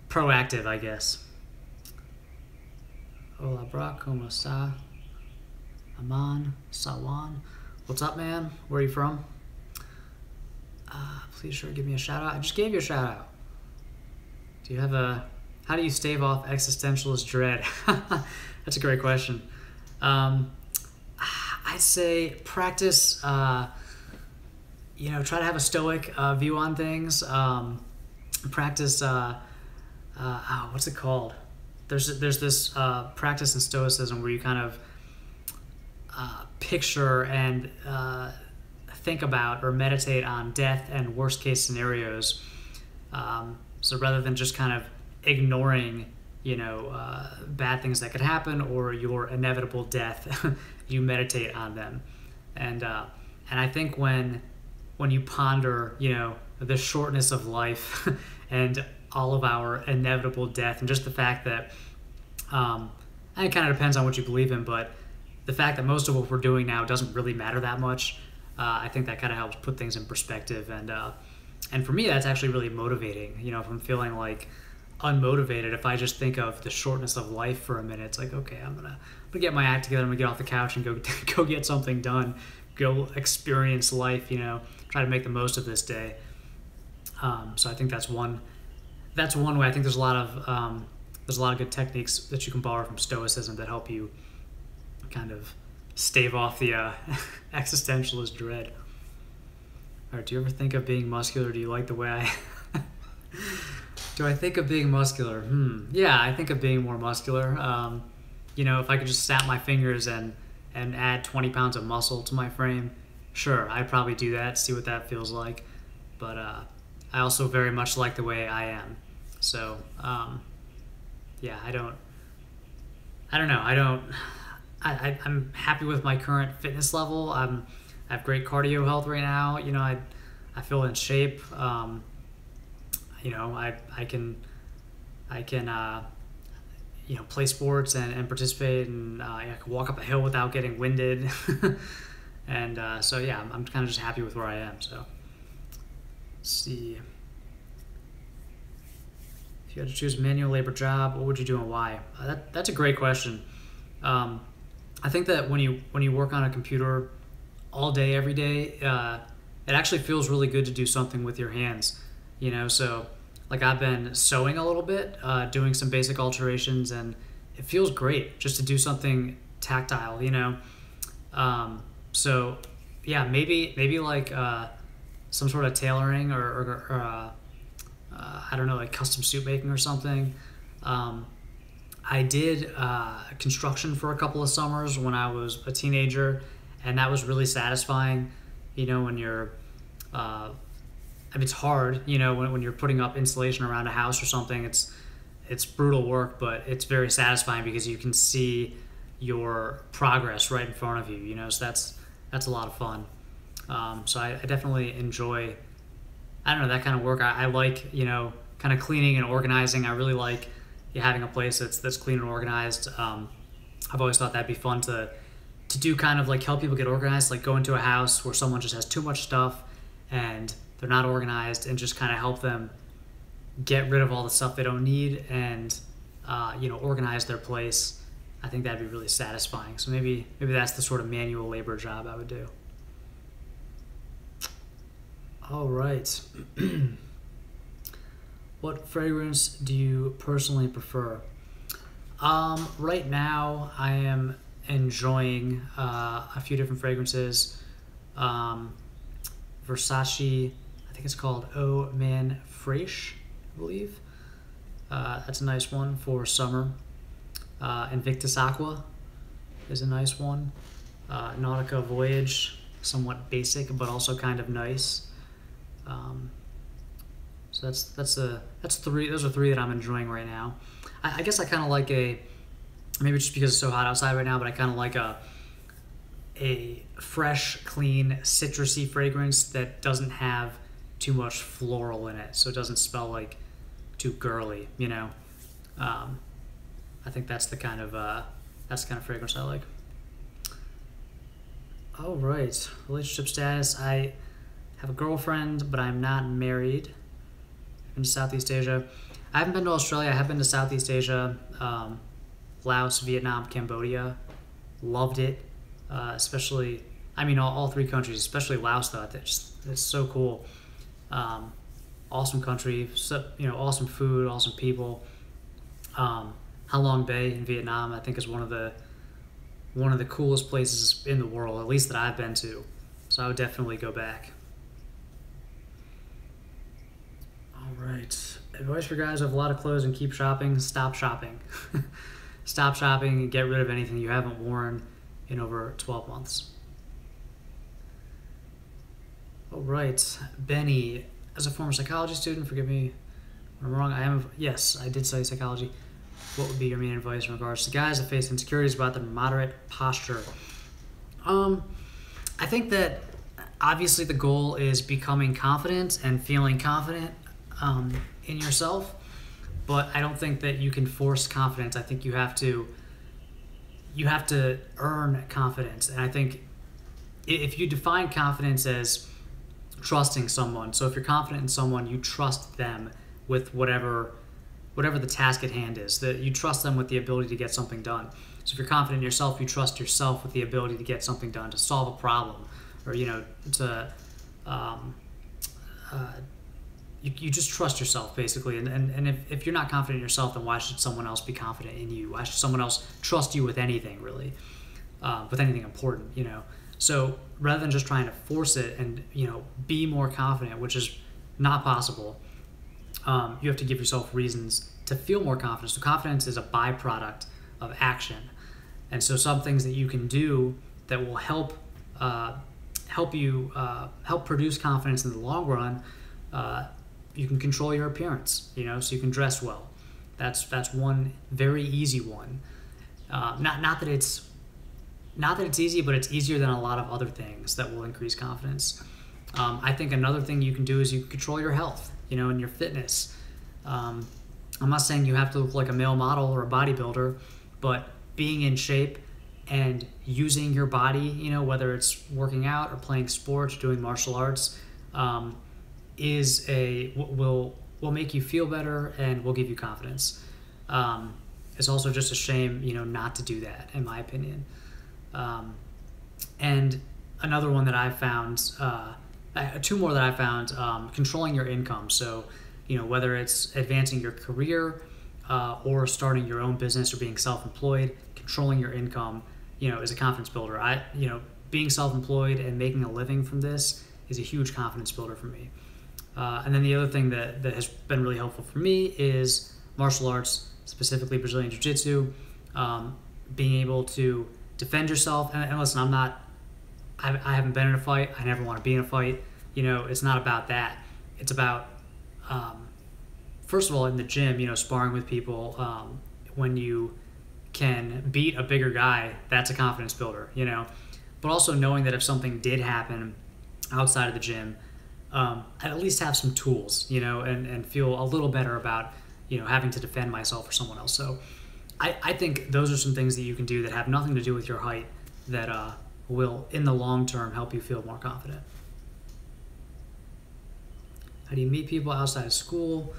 proactive, I guess. Hola, bro, como está? Aman, Sawan. What's up, man? Where are you from? Please sure give me a shout out. I just gave you a shout out. Do you have how do you stave off existentialist dread? That's a great question. I'd say practice, try to have a stoic view on things. Practice, what's it called? There's this practice in Stoicism where you kind of picture and think about or meditate on death and worst case scenarios. So rather than just kind of ignoring, bad things that could happen or your inevitable death, you meditate on them. And I think when you ponder, the shortness of life and all of our inevitable death, and just the fact that, and it kind of depends on what you believe in, but the fact that most of what we're doing now doesn't really matter that much, I think that kind of helps put things in perspective. And for me, that's actually really motivating. If I'm feeling like unmotivated, if I just think of the shortness of life for a minute, it's like, okay, I'm gonna get my act together. I'm gonna get off the couch and go get something done. Go experience life. Try to make the most of this day. So I think that's one way. I think there's a lot of good techniques that you can borrow from Stoicism that help you kind of stave off the existentialist dread. All right, do you ever think of being muscular? Do you like the way I... Do I think of being muscular? Yeah, I think of being more muscular. If I could just snap my fingers and add 20 pounds of muscle to my frame, sure, I'd probably do that, see what that feels like. But I also very much like the way I am. So, yeah, I'm happy with my current fitness level. I have great cardio health right now. I feel in shape. I can play sports and participate, and I can walk up a hill without getting winded. And so yeah, I'm kind of just happy with where I am. So let's see. If you had to choose a manual labor job, what would you do and why? That's a great question. I think that when you work on a computer all day, every day, it actually feels really good to do something with your hands. So like I've been sewing a little bit, doing some basic alterations, and it feels great just to do something tactile. So yeah, maybe like some sort of tailoring or I don't know, like custom suit making or something. I did construction for a couple of summers when I was a teenager, and that was really satisfying. When you're, it's hard. When you're putting up insulation around a house or something, it's brutal work, but it's very satisfying because you can see your progress right in front of you. So that's a lot of fun. So I definitely enjoy, I don't know, that kind of work. I like, kind of cleaning and organizing. I really like having a place that's clean and organized. I've always thought that'd be fun to do, kind of like help people get organized, like go into a house where someone just has too much stuff and they're not organized, and just kind of help them get rid of all the stuff they don't need and organize their place. I think that'd be really satisfying. So maybe that's the sort of manual labor job I would do. All right. What fragrance do you personally prefer? Right now, I am enjoying a few different fragrances. Versace, I think it's called Eau Man Fraîche, I believe. That's a nice one for summer. Invictus Aqua is a nice one. Nautica Voyage, somewhat basic but also kind of nice. So that's three. Those are three that I'm enjoying right now. I guess I kind of like maybe just because it's so hot outside right now, but I kind of like a fresh, clean, citrusy fragrance that doesn't have too much floral in it, so it doesn't smell like too girly. I think that's the kind of fragrance I like. All right, relationship status. I have a girlfriend, but I'm not married. In Southeast Asia. I haven't been to Australia. I have been to Southeast Asia, Laos, Vietnam, Cambodia. Loved it, especially. I mean, all three countries, especially Laos. Though it's so cool. Awesome country. So, awesome food, awesome people. Halong Bay in Vietnam, I think, is one of the coolest places in the world, at least that I've been to. So I would definitely go back. All right. Advice for guys who have a lot of clothes and keep shopping: stop shopping. Stop shopping and get rid of anything you haven't worn in over 12 months. All right. Benny, as a former psychology student, forgive me when I'm wrong, yes, I did study psychology. What would be your main advice in regards to guys that face insecurities about their moderate posture? I think that obviously the goal is becoming confident and feeling confident in yourself, but I don't think that you can force confidence. I think you have to earn confidence, and I think if you define confidence as trusting someone, so if you're confident in someone, you trust them with whatever the task at hand is, that you trust them with the ability to get something done. So if you're confident in yourself, you trust yourself with the ability to get something done, to solve a problem, or you just trust yourself, basically. And if you're not confident in yourself, then why should someone else be confident in you? Why should someone else trust you with anything, really? With anything important, So rather than just trying to force it and, be more confident, which is not possible, you have to give yourself reasons to feel more confident. So confidence is a byproduct of action. And so some things that you can do that will help produce confidence in the long run. You can control your appearance, so you can dress well. That's one very easy one. Not that it's easy, but it's easier than a lot of other things that will increase confidence. I think another thing you can do is you can control your health, and your fitness. I'm not saying you have to look like a male model or a bodybuilder, but being in shape and using your body, whether it's working out or playing sports, doing martial arts, will make you feel better and will give you confidence. It's also just a shame, not to do that, in my opinion. And another one that I found, two more that I found, controlling your income. So, whether it's advancing your career or starting your own business or being self-employed, controlling your income, is a confidence builder. Being self-employed and making a living from this is a huge confidence builder for me. And then the other thing that has been really helpful for me is martial arts, specifically Brazilian Jiu-Jitsu, being able to defend yourself. And listen, I haven't been in a fight. I never want to be in a fight. It's not about that. It's about, first of all, in the gym, sparring with people, when you can beat a bigger guy, that's a confidence builder, But also knowing that if something did happen outside of the gym, I'd at least have some tools, and feel a little better about, having to defend myself or someone else. So I think those are some things that you can do that have nothing to do with your height that will, in the long term, help you feel more confident. How do you meet people outside of school?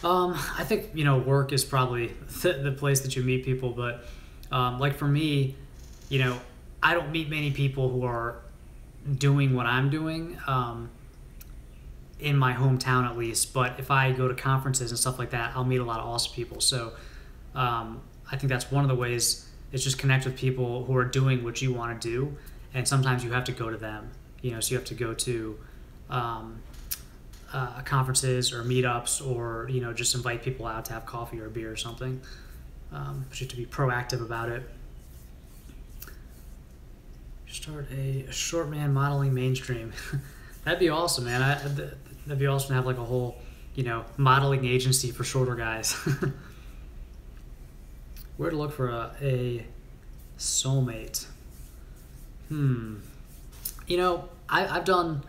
I think, work is probably the place that you meet people, but like for me, I don't meet many people who are doing what I'm doing. in my hometown at least. But if I go to conferences and stuff like that, I'll meet a lot of awesome people. So I think that's one of the ways, is just connect with people who are doing what you want to do. And sometimes you have to go to them, so you have to go to conferences or meetups, or, just invite people out to have coffee or a beer or something. But you have to be proactive about it. Start a short man modeling mainstream. That'd be awesome, man. That'd be awesome to have like a whole, modeling agency for shorter guys. Where to look for a soulmate? I've done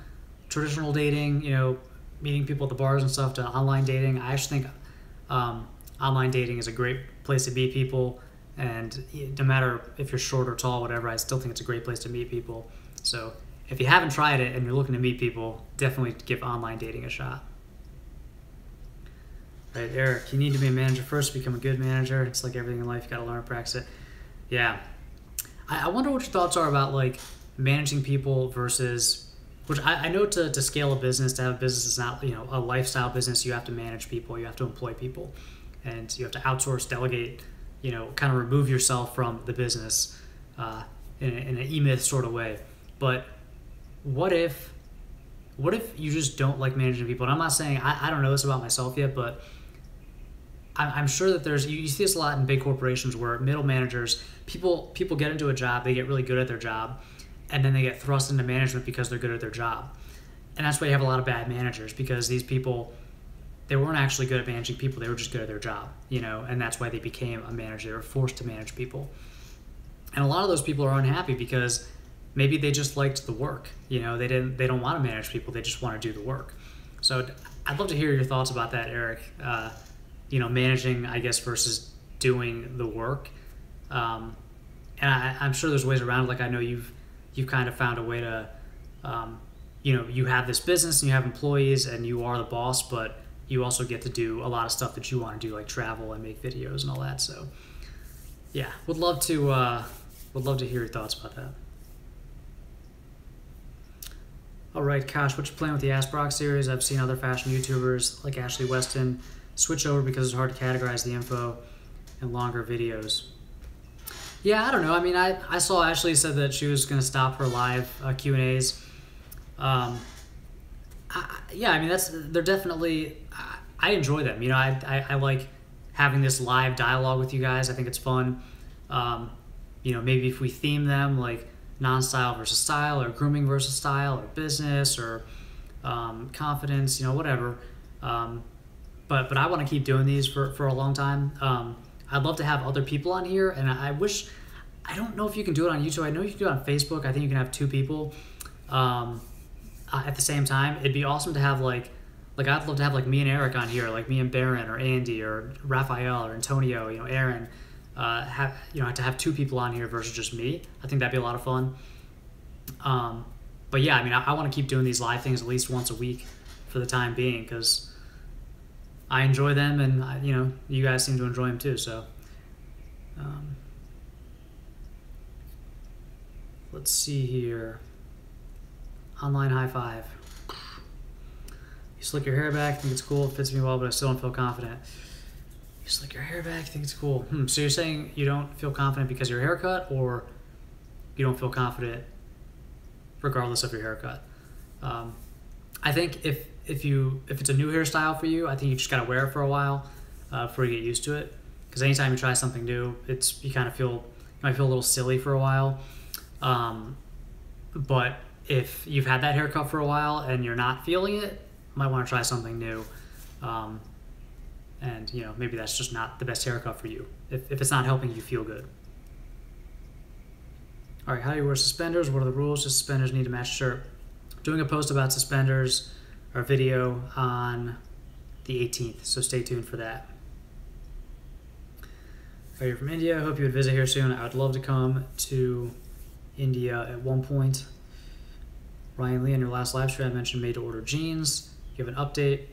traditional dating, meeting people at the bars and stuff, to online dating. I actually think online dating is a great place to meet people. And no matter if you're short or tall, whatever, I still think it's a great place to meet people. So if you haven't tried it and you're looking to meet people, definitely give online dating a shot. Right, Eric, you need to be a manager first to become a good manager. It's like everything in life, you got to learn and practice it. Yeah. I wonder what your thoughts are about like managing people versus, which I know to scale a business, to have a business is not, a lifestyle business. You have to manage people, you have to employ people, and you have to outsource, delegate, kind of remove yourself from the business in an E-Myth sort of way. But what if you just don't like managing people? And I'm not saying, I don't know this about myself yet, but I'm sure that you see this a lot in big corporations where middle managers, people get into a job, they get really good at their job, and then they get thrust into management because they're good at their job. And that's why you have a lot of bad managers, because these people, they weren't actually good at managing people. They were just good at their job, and that's why they became a manager. They were forced to manage people. And a lot of those people are unhappy because maybe they just liked the work. They don't want to manage people. They just want to do the work. So I'd love to hear your thoughts about that, Eric. Managing, I guess, versus doing the work. And I'm sure there's ways around it. Like I know you've kind of found a way to, you have this business and you have employees and you are the boss, but you also get to do a lot of stuff that you want to do, like travel and make videos and all that. So yeah, would love to hear your thoughts about that. All right, Kosh, what's your plan with the Ask Brock series? I've seen other fashion YouTubers like Ashley Weston switch over because it's hard to categorize the info in longer videos. Yeah, I don't know. I mean, I saw Ashley said that she was going to stop her live Q&As. Yeah, I mean, they're definitely, I enjoy them. I like having this live dialogue with you guys. I think it's fun. Maybe if we theme them like non-style versus style, or grooming versus style, or business, or confidence, whatever. But I want to keep doing these for a long time. I'd love to have other people on here, and I don't know if you can do it on YouTube. I know you can do it on Facebook. I think you can have 2 people at the same time. It'd be awesome to have like I'd love to have like me and Eric on here, like me and Baron, or Andy, or Raphael, or Antonio, Aaron. To have 2 people on here versus just me. I think that'd be a lot of fun. But yeah, I mean, I want to keep doing these live things at least once a week for the time being, because I enjoy them, and you guys seem to enjoy them too. So let's see here. Online high five. You slick your hair back, think it's cool, it fits me well, but I still don't feel confident. You slick your hair back, think it's cool. So you're saying you don't feel confident because of your haircut, or you don't feel confident regardless of your haircut? I think if it's a new hairstyle for you, I think you just gotta wear it for a while before you get used to it. Because anytime you try something new, you might feel a little silly for a while. But if you've had that haircut for a while and you're not feeling it, you might want to try something new. And maybe that's just not the best haircut for you if it's not helping you feel good. All right, how do you wear suspenders? What are the rules? Does suspenders need to match shirt? Doing a post about suspenders or video on the 18th, so stay tuned for that. Are you from India? I hope you would visit here soon. I would love to come to India at one point. Ryan Lee, in your last live stream, I mentioned made to order jeans. You have an update.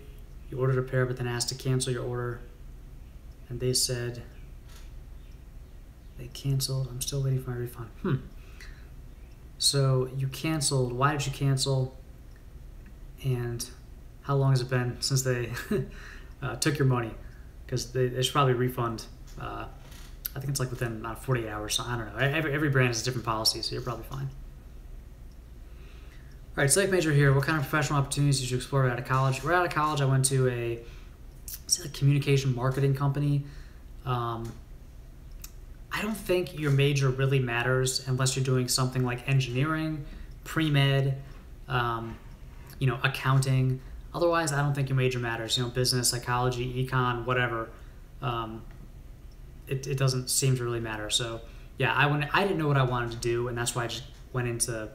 You ordered a pair, but then asked to cancel your order, and they said they canceled. I'm still waiting for my refund. So you canceled. Why did you cancel? And how long has it been since they took your money? Because they should probably refund. I think it's like within about 48 hours. So I don't know. Every brand has a different policy, so you're probably fine. All right, psych major here. What kind of professional opportunities did you explore out of college? Right out of college, I went to a communication marketing company. I don't think your major really matters unless you're doing something like engineering, pre-med, accounting. Otherwise, I don't think your major matters. Business, psychology, econ, whatever. It doesn't seem to really matter. So, yeah, I didn't know what I wanted to do, and that's why I just went into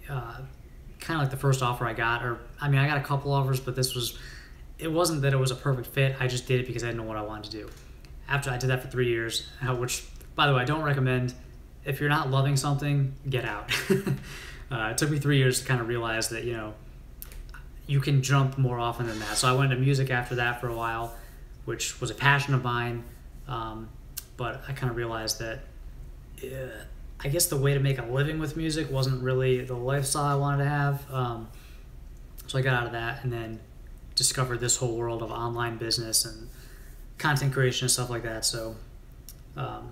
kind of like the first offer I got. I got a couple offers, but it wasn't that it was a perfect fit. I just did it because I didn't know what I wanted to do. After I did that for 3 years, which, by the way, I don't recommend. If you're not loving something, get out. It took me 3 years to kind of realize that, you can jump more often than that. So I went into music after that for a while, which was a passion of mine. But I kind of realized that I guess the way to make a living with music wasn't really the lifestyle I wanted to have. So I got out of that and then discovered this whole world of online business and content creation and stuff like that. So, but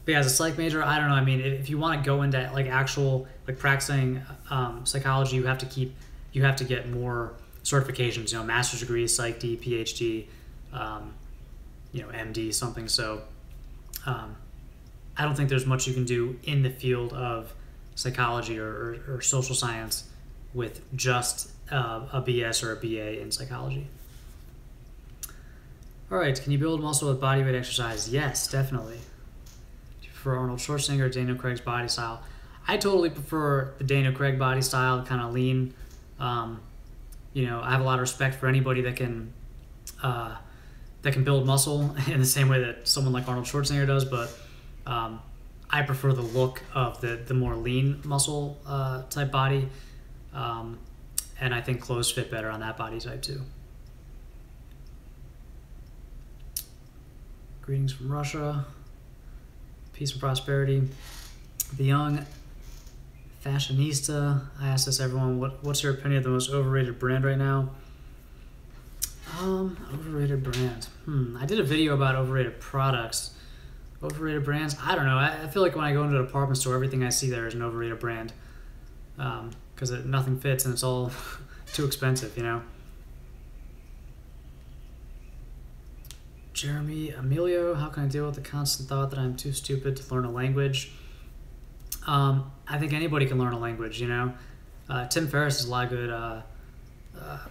yeah, as a psych major, I don't know. If you want to go into like actual like practicing psychology, you have to get more certifications. Master's degree, Psych D, PhD, MD, something. So, I don't think there's much you can do in the field of psychology or social science with just a BS or a BA in psychology. All right, can you build muscle with bodyweight exercise? Yes, definitely. Do you prefer Arnold Schwarzenegger or Daniel Craig's body style? I totally prefer the Daniel Craig body style, kind of lean. I have a lot of respect for anybody that can build muscle in the same way that someone like Arnold Schwarzenegger does, but I prefer the look of the more lean muscle type body, and I think clothes fit better on that body type too. Greetings from Russia. Peace and prosperity. The Young Fashionista. I ask this everyone, what's your opinion of the most overrated brand right now? Overrated brand. I did a video about overrated products. Overrated brands? I don't know. I feel like when I go into a department store, everything I see there is an overrated brand. Because nothing fits and it's all too expensive, Jeremy Emilio, how can I deal with the constant thought that I'm too stupid to learn a language? I think anybody can learn a language, Tim Ferriss has a lot of good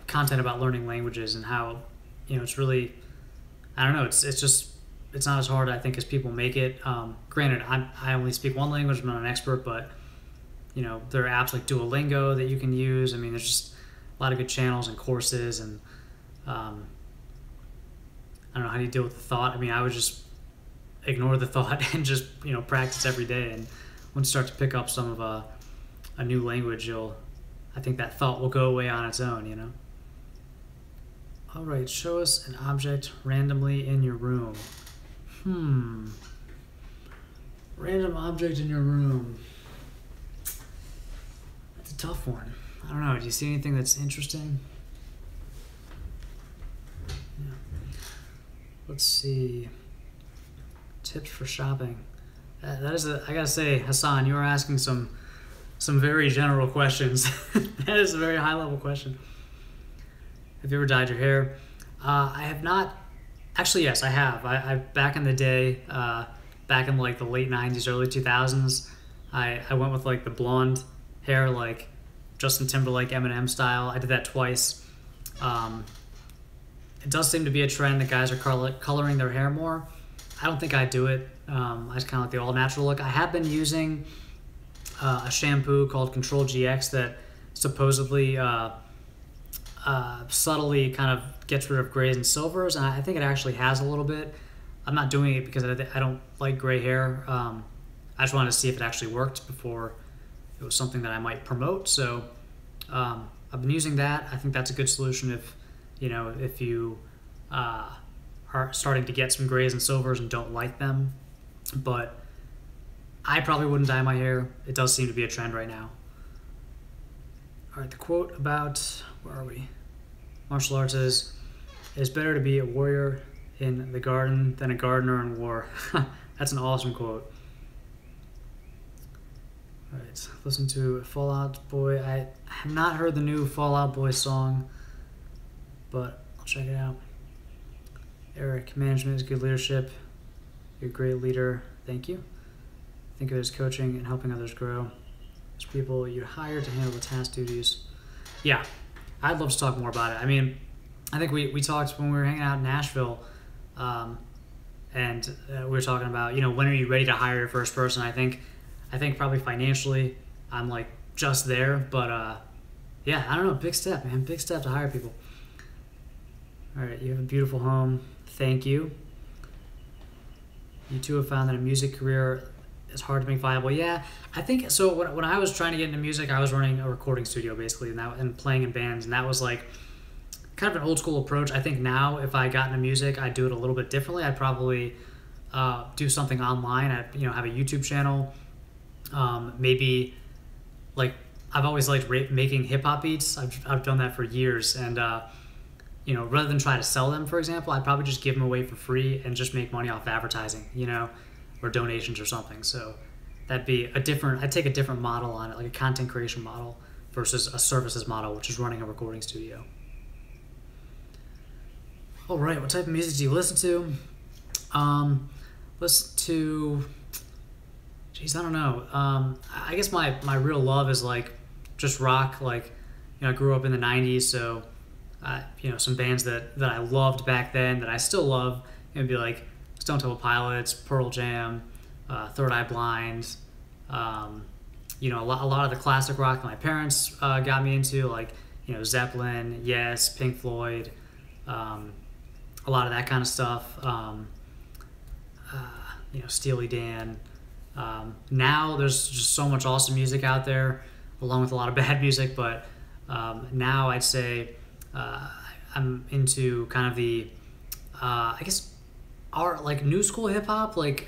content about learning languages and how, it's really, I don't know, it's not as hard, I think, as people make it. Granted, I only speak one language, I'm not an expert, but, there are apps like Duolingo that you can use. There's just a lot of good channels and courses, and I don't know, how do you deal with the thought? I would just ignore the thought and just, practice every day. And once you start to pick up some of a new language, I think that thought will go away on its own, All right, show us an object randomly in your room. Random object in your room. That's a tough one. I don't know. Do you see anything that's interesting? Yeah. Let's see. Tips for shopping. That is I gotta say, Hassan, you are asking some very general questions. That is a very high level question. Have you ever dyed your hair? I have not. Actually, yes, I have. I back in the day, back in like the late 90s, early 2000s, I went with like the blonde hair, like Justin Timberlake, Eminem style. I did that twice. It does seem to be a trend that guys are coloring their hair more. I don't think I do it. I just kind of like the all natural look. I have been using a shampoo called Control GX that supposedly subtly kind of gets rid of grays and silvers, and I think it actually has a little bit. I'm not doing it because I don't like gray hair. I just wanted to see if it actually worked before it was something that I might promote. So I've been using that. I think that's a good solution if you are starting to get some grays and silvers and don't like them. But I probably wouldn't dye my hair. It does seem to be a trend right now. All right, the quote about, where are we? martial arts is, it's better to be a warrior in the garden than a gardener in war. That's an awesome quote. All right, listen to Fall Out Boy. I have not heard the new Fall Out Boy song, but I'll check it out. Eric, management is good leadership. You're a great leader. Thank you. Think of it as coaching and helping others grow. There's people you hire to handle the task duties. Yeah, I'd love to talk more about it. I mean, I think we talked when we were hanging out in Nashville, and we were talking about, when are you ready to hire your first person? I think probably financially I'm like just there, but yeah, I don't know, big step, man, big step to hire people. All right, you have a beautiful home. Thank you. You too have found that a music career is hard to make viable. Yeah, I think so. When I was trying to get into music, I was running a recording studio basically, and playing in bands, and that was like kind of an old school approach. I think now if I got into music, I'd do it a little bit differently. I'd probably do something online. I'd have a YouTube channel. Maybe like I've always liked making hip hop beats. I've done that for years, and rather than try to sell them, for example, I'd probably just give them away for free and just make money off advertising, or donations or something. So I'd take a different model on it, like a content creation model versus a services model, which is running a recording studio. All right, what type of music do you listen to? I don't know. I guess my real love is like just rock. Like, I grew up in the 90s, so some bands that I loved back then that I still love. It'd be like Stone Temple Pilots, Pearl Jam, Third Eye Blind. A lot of the classic rock that my parents got me into, like Zeppelin, Yes, Pink Floyd, a lot of that kind of stuff. Steely Dan. Now there's just so much awesome music out there, along with a lot of bad music. But now I'd say I'm into kind of the like new school hip hop, like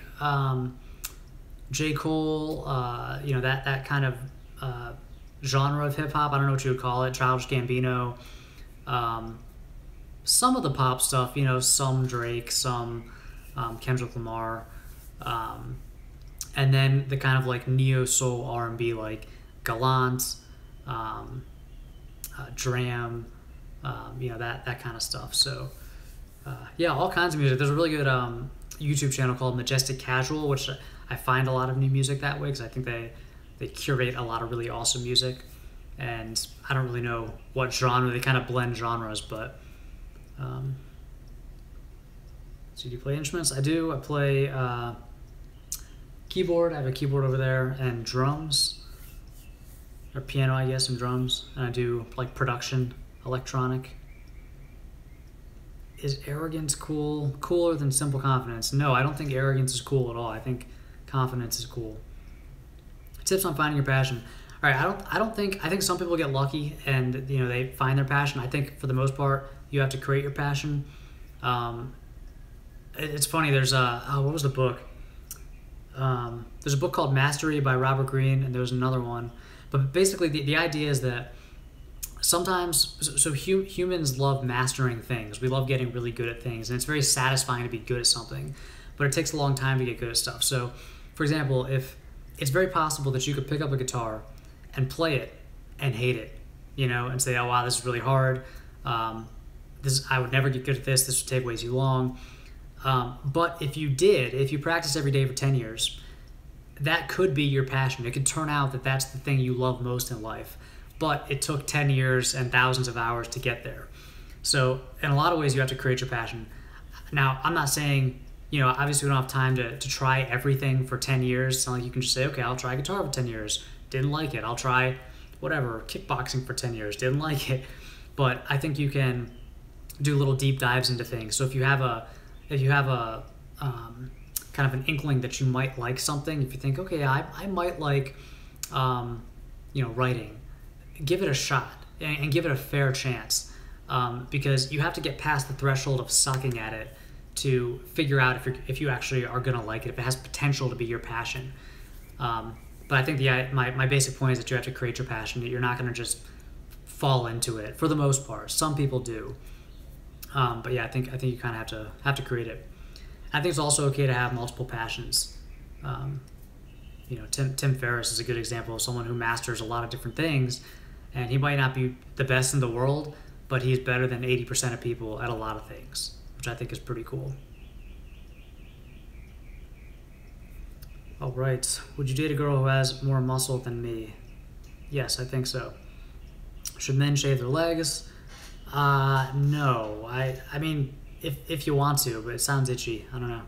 J. Cole, that kind of genre of hip hop. I don't know what you would call it. Childish Gambino. Some of the pop stuff, some Drake, some Kendrick Lamar, and then the kind of like neo soul R&B, like Gallant, Dram, that kind of stuff. So yeah, all kinds of music. There's a really good YouTube channel called Majestic Casual, which I find a lot of new music that way, because I think they curate a lot of really awesome music. And I don't really know what genre, they kind of blend genres, but so do you play instruments? I do. I play keyboard. I have a keyboard over there, and drums, or piano, I guess, and drums. And I do like production, electronic. Is arrogance cooler than simple confidence? No, I don't think arrogance is cool at all. I think confidence is cool. Tips on finding your passion. All right, I think some people get lucky and they find their passion. I think for the most part you have to create your passion. It's funny. There's what was the book? There's a book called Mastery by Robert Greene, and there's another one. But basically the idea is that sometimes, humans love mastering things. We love getting really good at things, and it's very satisfying to be good at something, but it takes a long time to get good at stuff. So, for example, if it's very possible that you could pick up a guitar and play it and hate it, and say, oh wow, this is really hard. I would never get good at this. This would take way too long. But if you practice every day for 10 years, that could be your passion. It could turn out that that's the thing you love most in life. But it took 10 years and thousands of hours to get there. So in a lot of ways, you have to create your passion. Now, I'm not saying, obviously we don't have time to try everything for 10 years. It's not like you can just say, okay, I'll try guitar for 10 years. Didn't like it. I'll try whatever, kickboxing for 10 years. Didn't like it. But I think you can do little deep dives into things. So if you have a kind of an inkling that you might like something, if you think, okay, I might like, writing, give it a shot and give it a fair chance, because you have to get past the threshold of sucking at it to figure out if you actually are going to like it, if it has potential to be your passion. But I think my basic point is that you have to create your passion. That you're not going to just fall into it for the most part. Some people do, but yeah, I think you kind of have to create it. I think it's also okay to have multiple passions. Tim Ferriss is a good example of someone who masters a lot of different things, and he might not be the best in the world, but he's better than 80% of people at a lot of things, which I think is pretty cool. All right. Would you date a girl who has more muscle than me? Yes, I think so. Should men shave their legs? No. I mean, if you want to, but it sounds itchy. I don't know.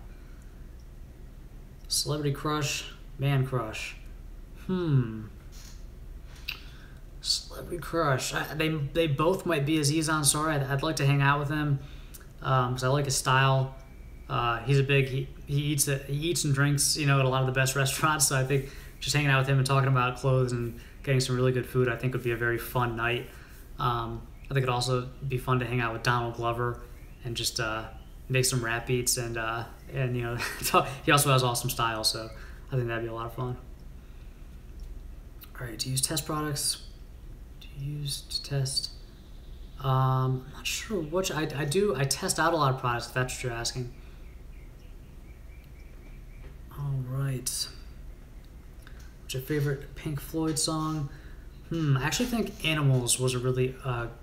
Celebrity crush, man crush. Celebrity crush. They both might be Aziz Ansari. I'd like to hang out with him because I like his style. He's he eats and drinks, at a lot of the best restaurants. So I think just hanging out with him and talking about clothes and getting some really good food, I think would be a very fun night. I think it'd also be fun to hang out with Donald Glover and just make some rap beats and he also has awesome style, so I think that'd be a lot of fun. All right, to use test products. To use to test. I'm not sure which I do. I test out a lot of products. If that's what you're asking. All right. What's your favorite Pink Floyd song? I actually think Animals was a really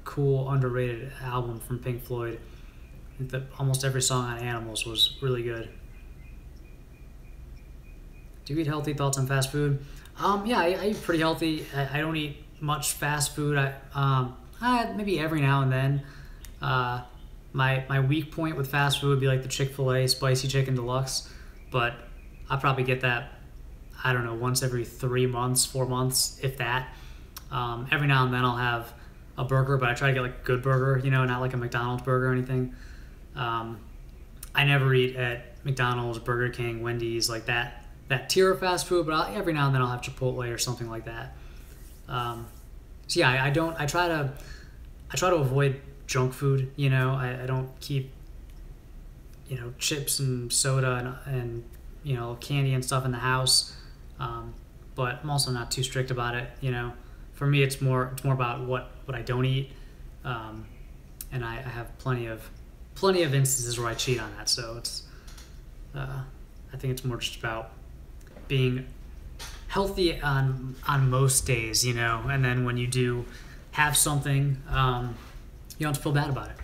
cool, underrated album from Pink Floyd. I think that almost every song on Animals was really good. Do you eat healthy? Thoughts on fast food? Yeah, I eat pretty healthy. I don't eat much fast food. I maybe every now and then. My weak point with fast food would be like the Chick-fil-A spicy chicken deluxe, but I probably get that, I don't know, once every 3 months, 4 months, if that. Every now and then I'll have a burger, but I try to get like a good burger, not like a McDonald's burger or anything. I never eat at McDonald's, Burger King, Wendy's, like that tier of fast food, but every now and then I'll have Chipotle or something like that. So yeah, I try to avoid junk food. I don't keep chips and soda and candy and stuff in the house. But I'm also not too strict about it. For me, it's more about what I don't eat, and I have plenty of instances where I cheat on that. So it's I think it's more just about being healthy on most days, and then when you do have something, you don't have to feel bad about it,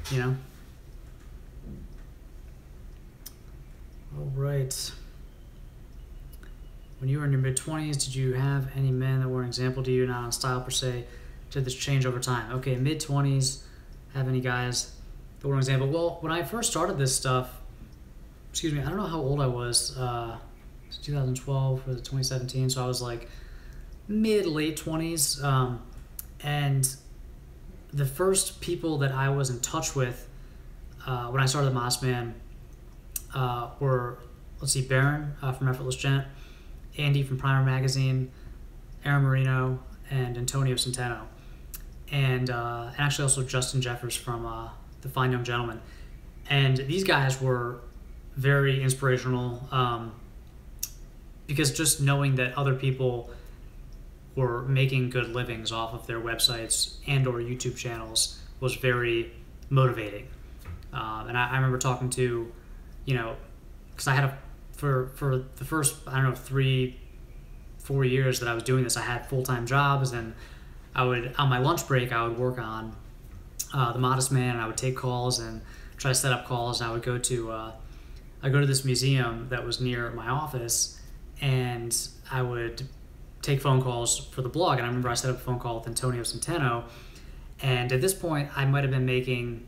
All right. When you were in your mid-20s, did you have any men that were an example to you, not on style per se? Did this change over time? Okay, mid-20s, have any guys that were an example? Well, when I first started this stuff, I don't know how old I was. 2012 or 2017, so I was like mid-late 20s, and the first people that I was in touch with when I started the Moss Man were, Baron from Effortless Gent, Andy from Primer Magazine, Aaron Marino, and Antonio Centeno, and actually also Justin Jeffers from The Fine Young Gentleman. And these guys were very inspirational, because just knowing that other people were making good livings off of their websites and or YouTube channels was very motivating. And I remember talking to, because I had for the first, 3-4 years that I was doing this, I had full-time jobs, and I would, on my lunch break, I would work on The Modest Man, and I would take calls and try to set up calls, and I would go to this museum that was near my office, and I would take phone calls for the blog. And I remember I set up a phone call with Antonio Centeno, and at this point I might have been making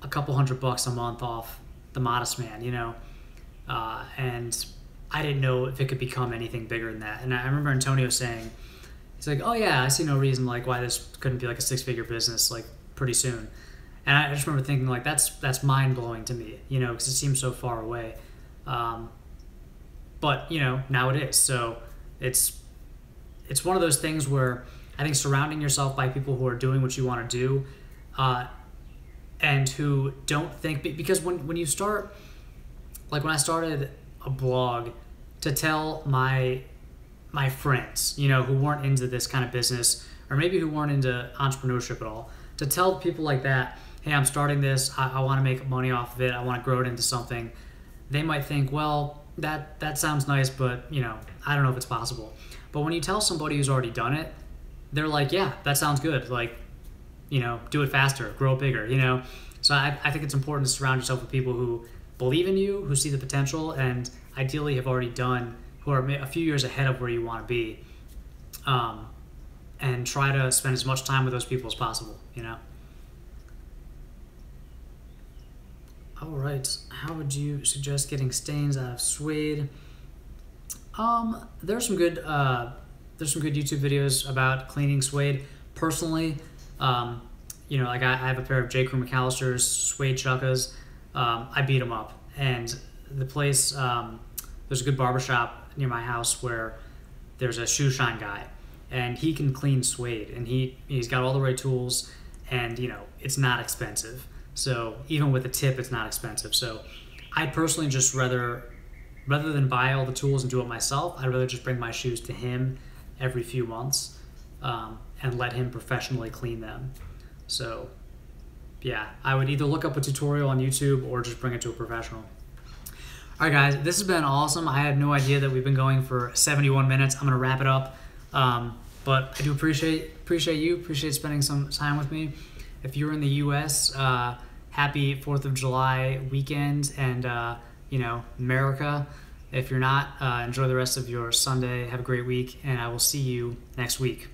a couple $100 a month off The Modest Man, and I didn't know if it could become anything bigger than that. And I remember Antonio saying, he's like, oh yeah, I see no reason like why this couldn't be like a 6-figure business like pretty soon. And I just remember thinking like that's mind-blowing to me, because it seems so far away. But now it is. So it's one of those things where I think surrounding yourself by people who are doing what you want to do, and who don't think, because when you start, like when I started a blog to tell my friends, who weren't into this kind of business, or maybe who weren't into entrepreneurship at all, to tell people like that, hey, I'm starting this, I want to make money off of it, I want to grow it into something, they might think, well, that sounds nice, but I don't know if it's possible. But when you tell somebody who's already done it, they're like, yeah, that sounds good. Like, do it faster, grow it bigger, So I think it's important to surround yourself with people who believe in you, who see the potential, and ideally have already done, who are a few years ahead of where you want to be. And try to spend as much time with those people as possible, All right, how would you suggest getting stains out of suede? There's some good YouTube videos about cleaning suede. Personally, like I have a pair of J. Crew McAllister's suede chukkas. I beat them up, and the place, there's a good barbershop near my house where there's a shoe shine guy, and he can clean suede, and he's got all the right tools, and it's not expensive. So even with a tip, it's not expensive. So I'd personally just rather than buy all the tools and do it myself, I'd rather just bring my shoes to him every few months and let him professionally clean them. So yeah, I would either look up a tutorial on YouTube or just bring it to a professional. All right, guys, this has been awesome. I had no idea that we've been going for 71 minutes. I'm going to wrap it up. But I do appreciate spending some time with me. If you're in the U.S., happy 4th of July weekend and, America. If you're not, enjoy the rest of your Sunday. Have a great week, and I will see you next week.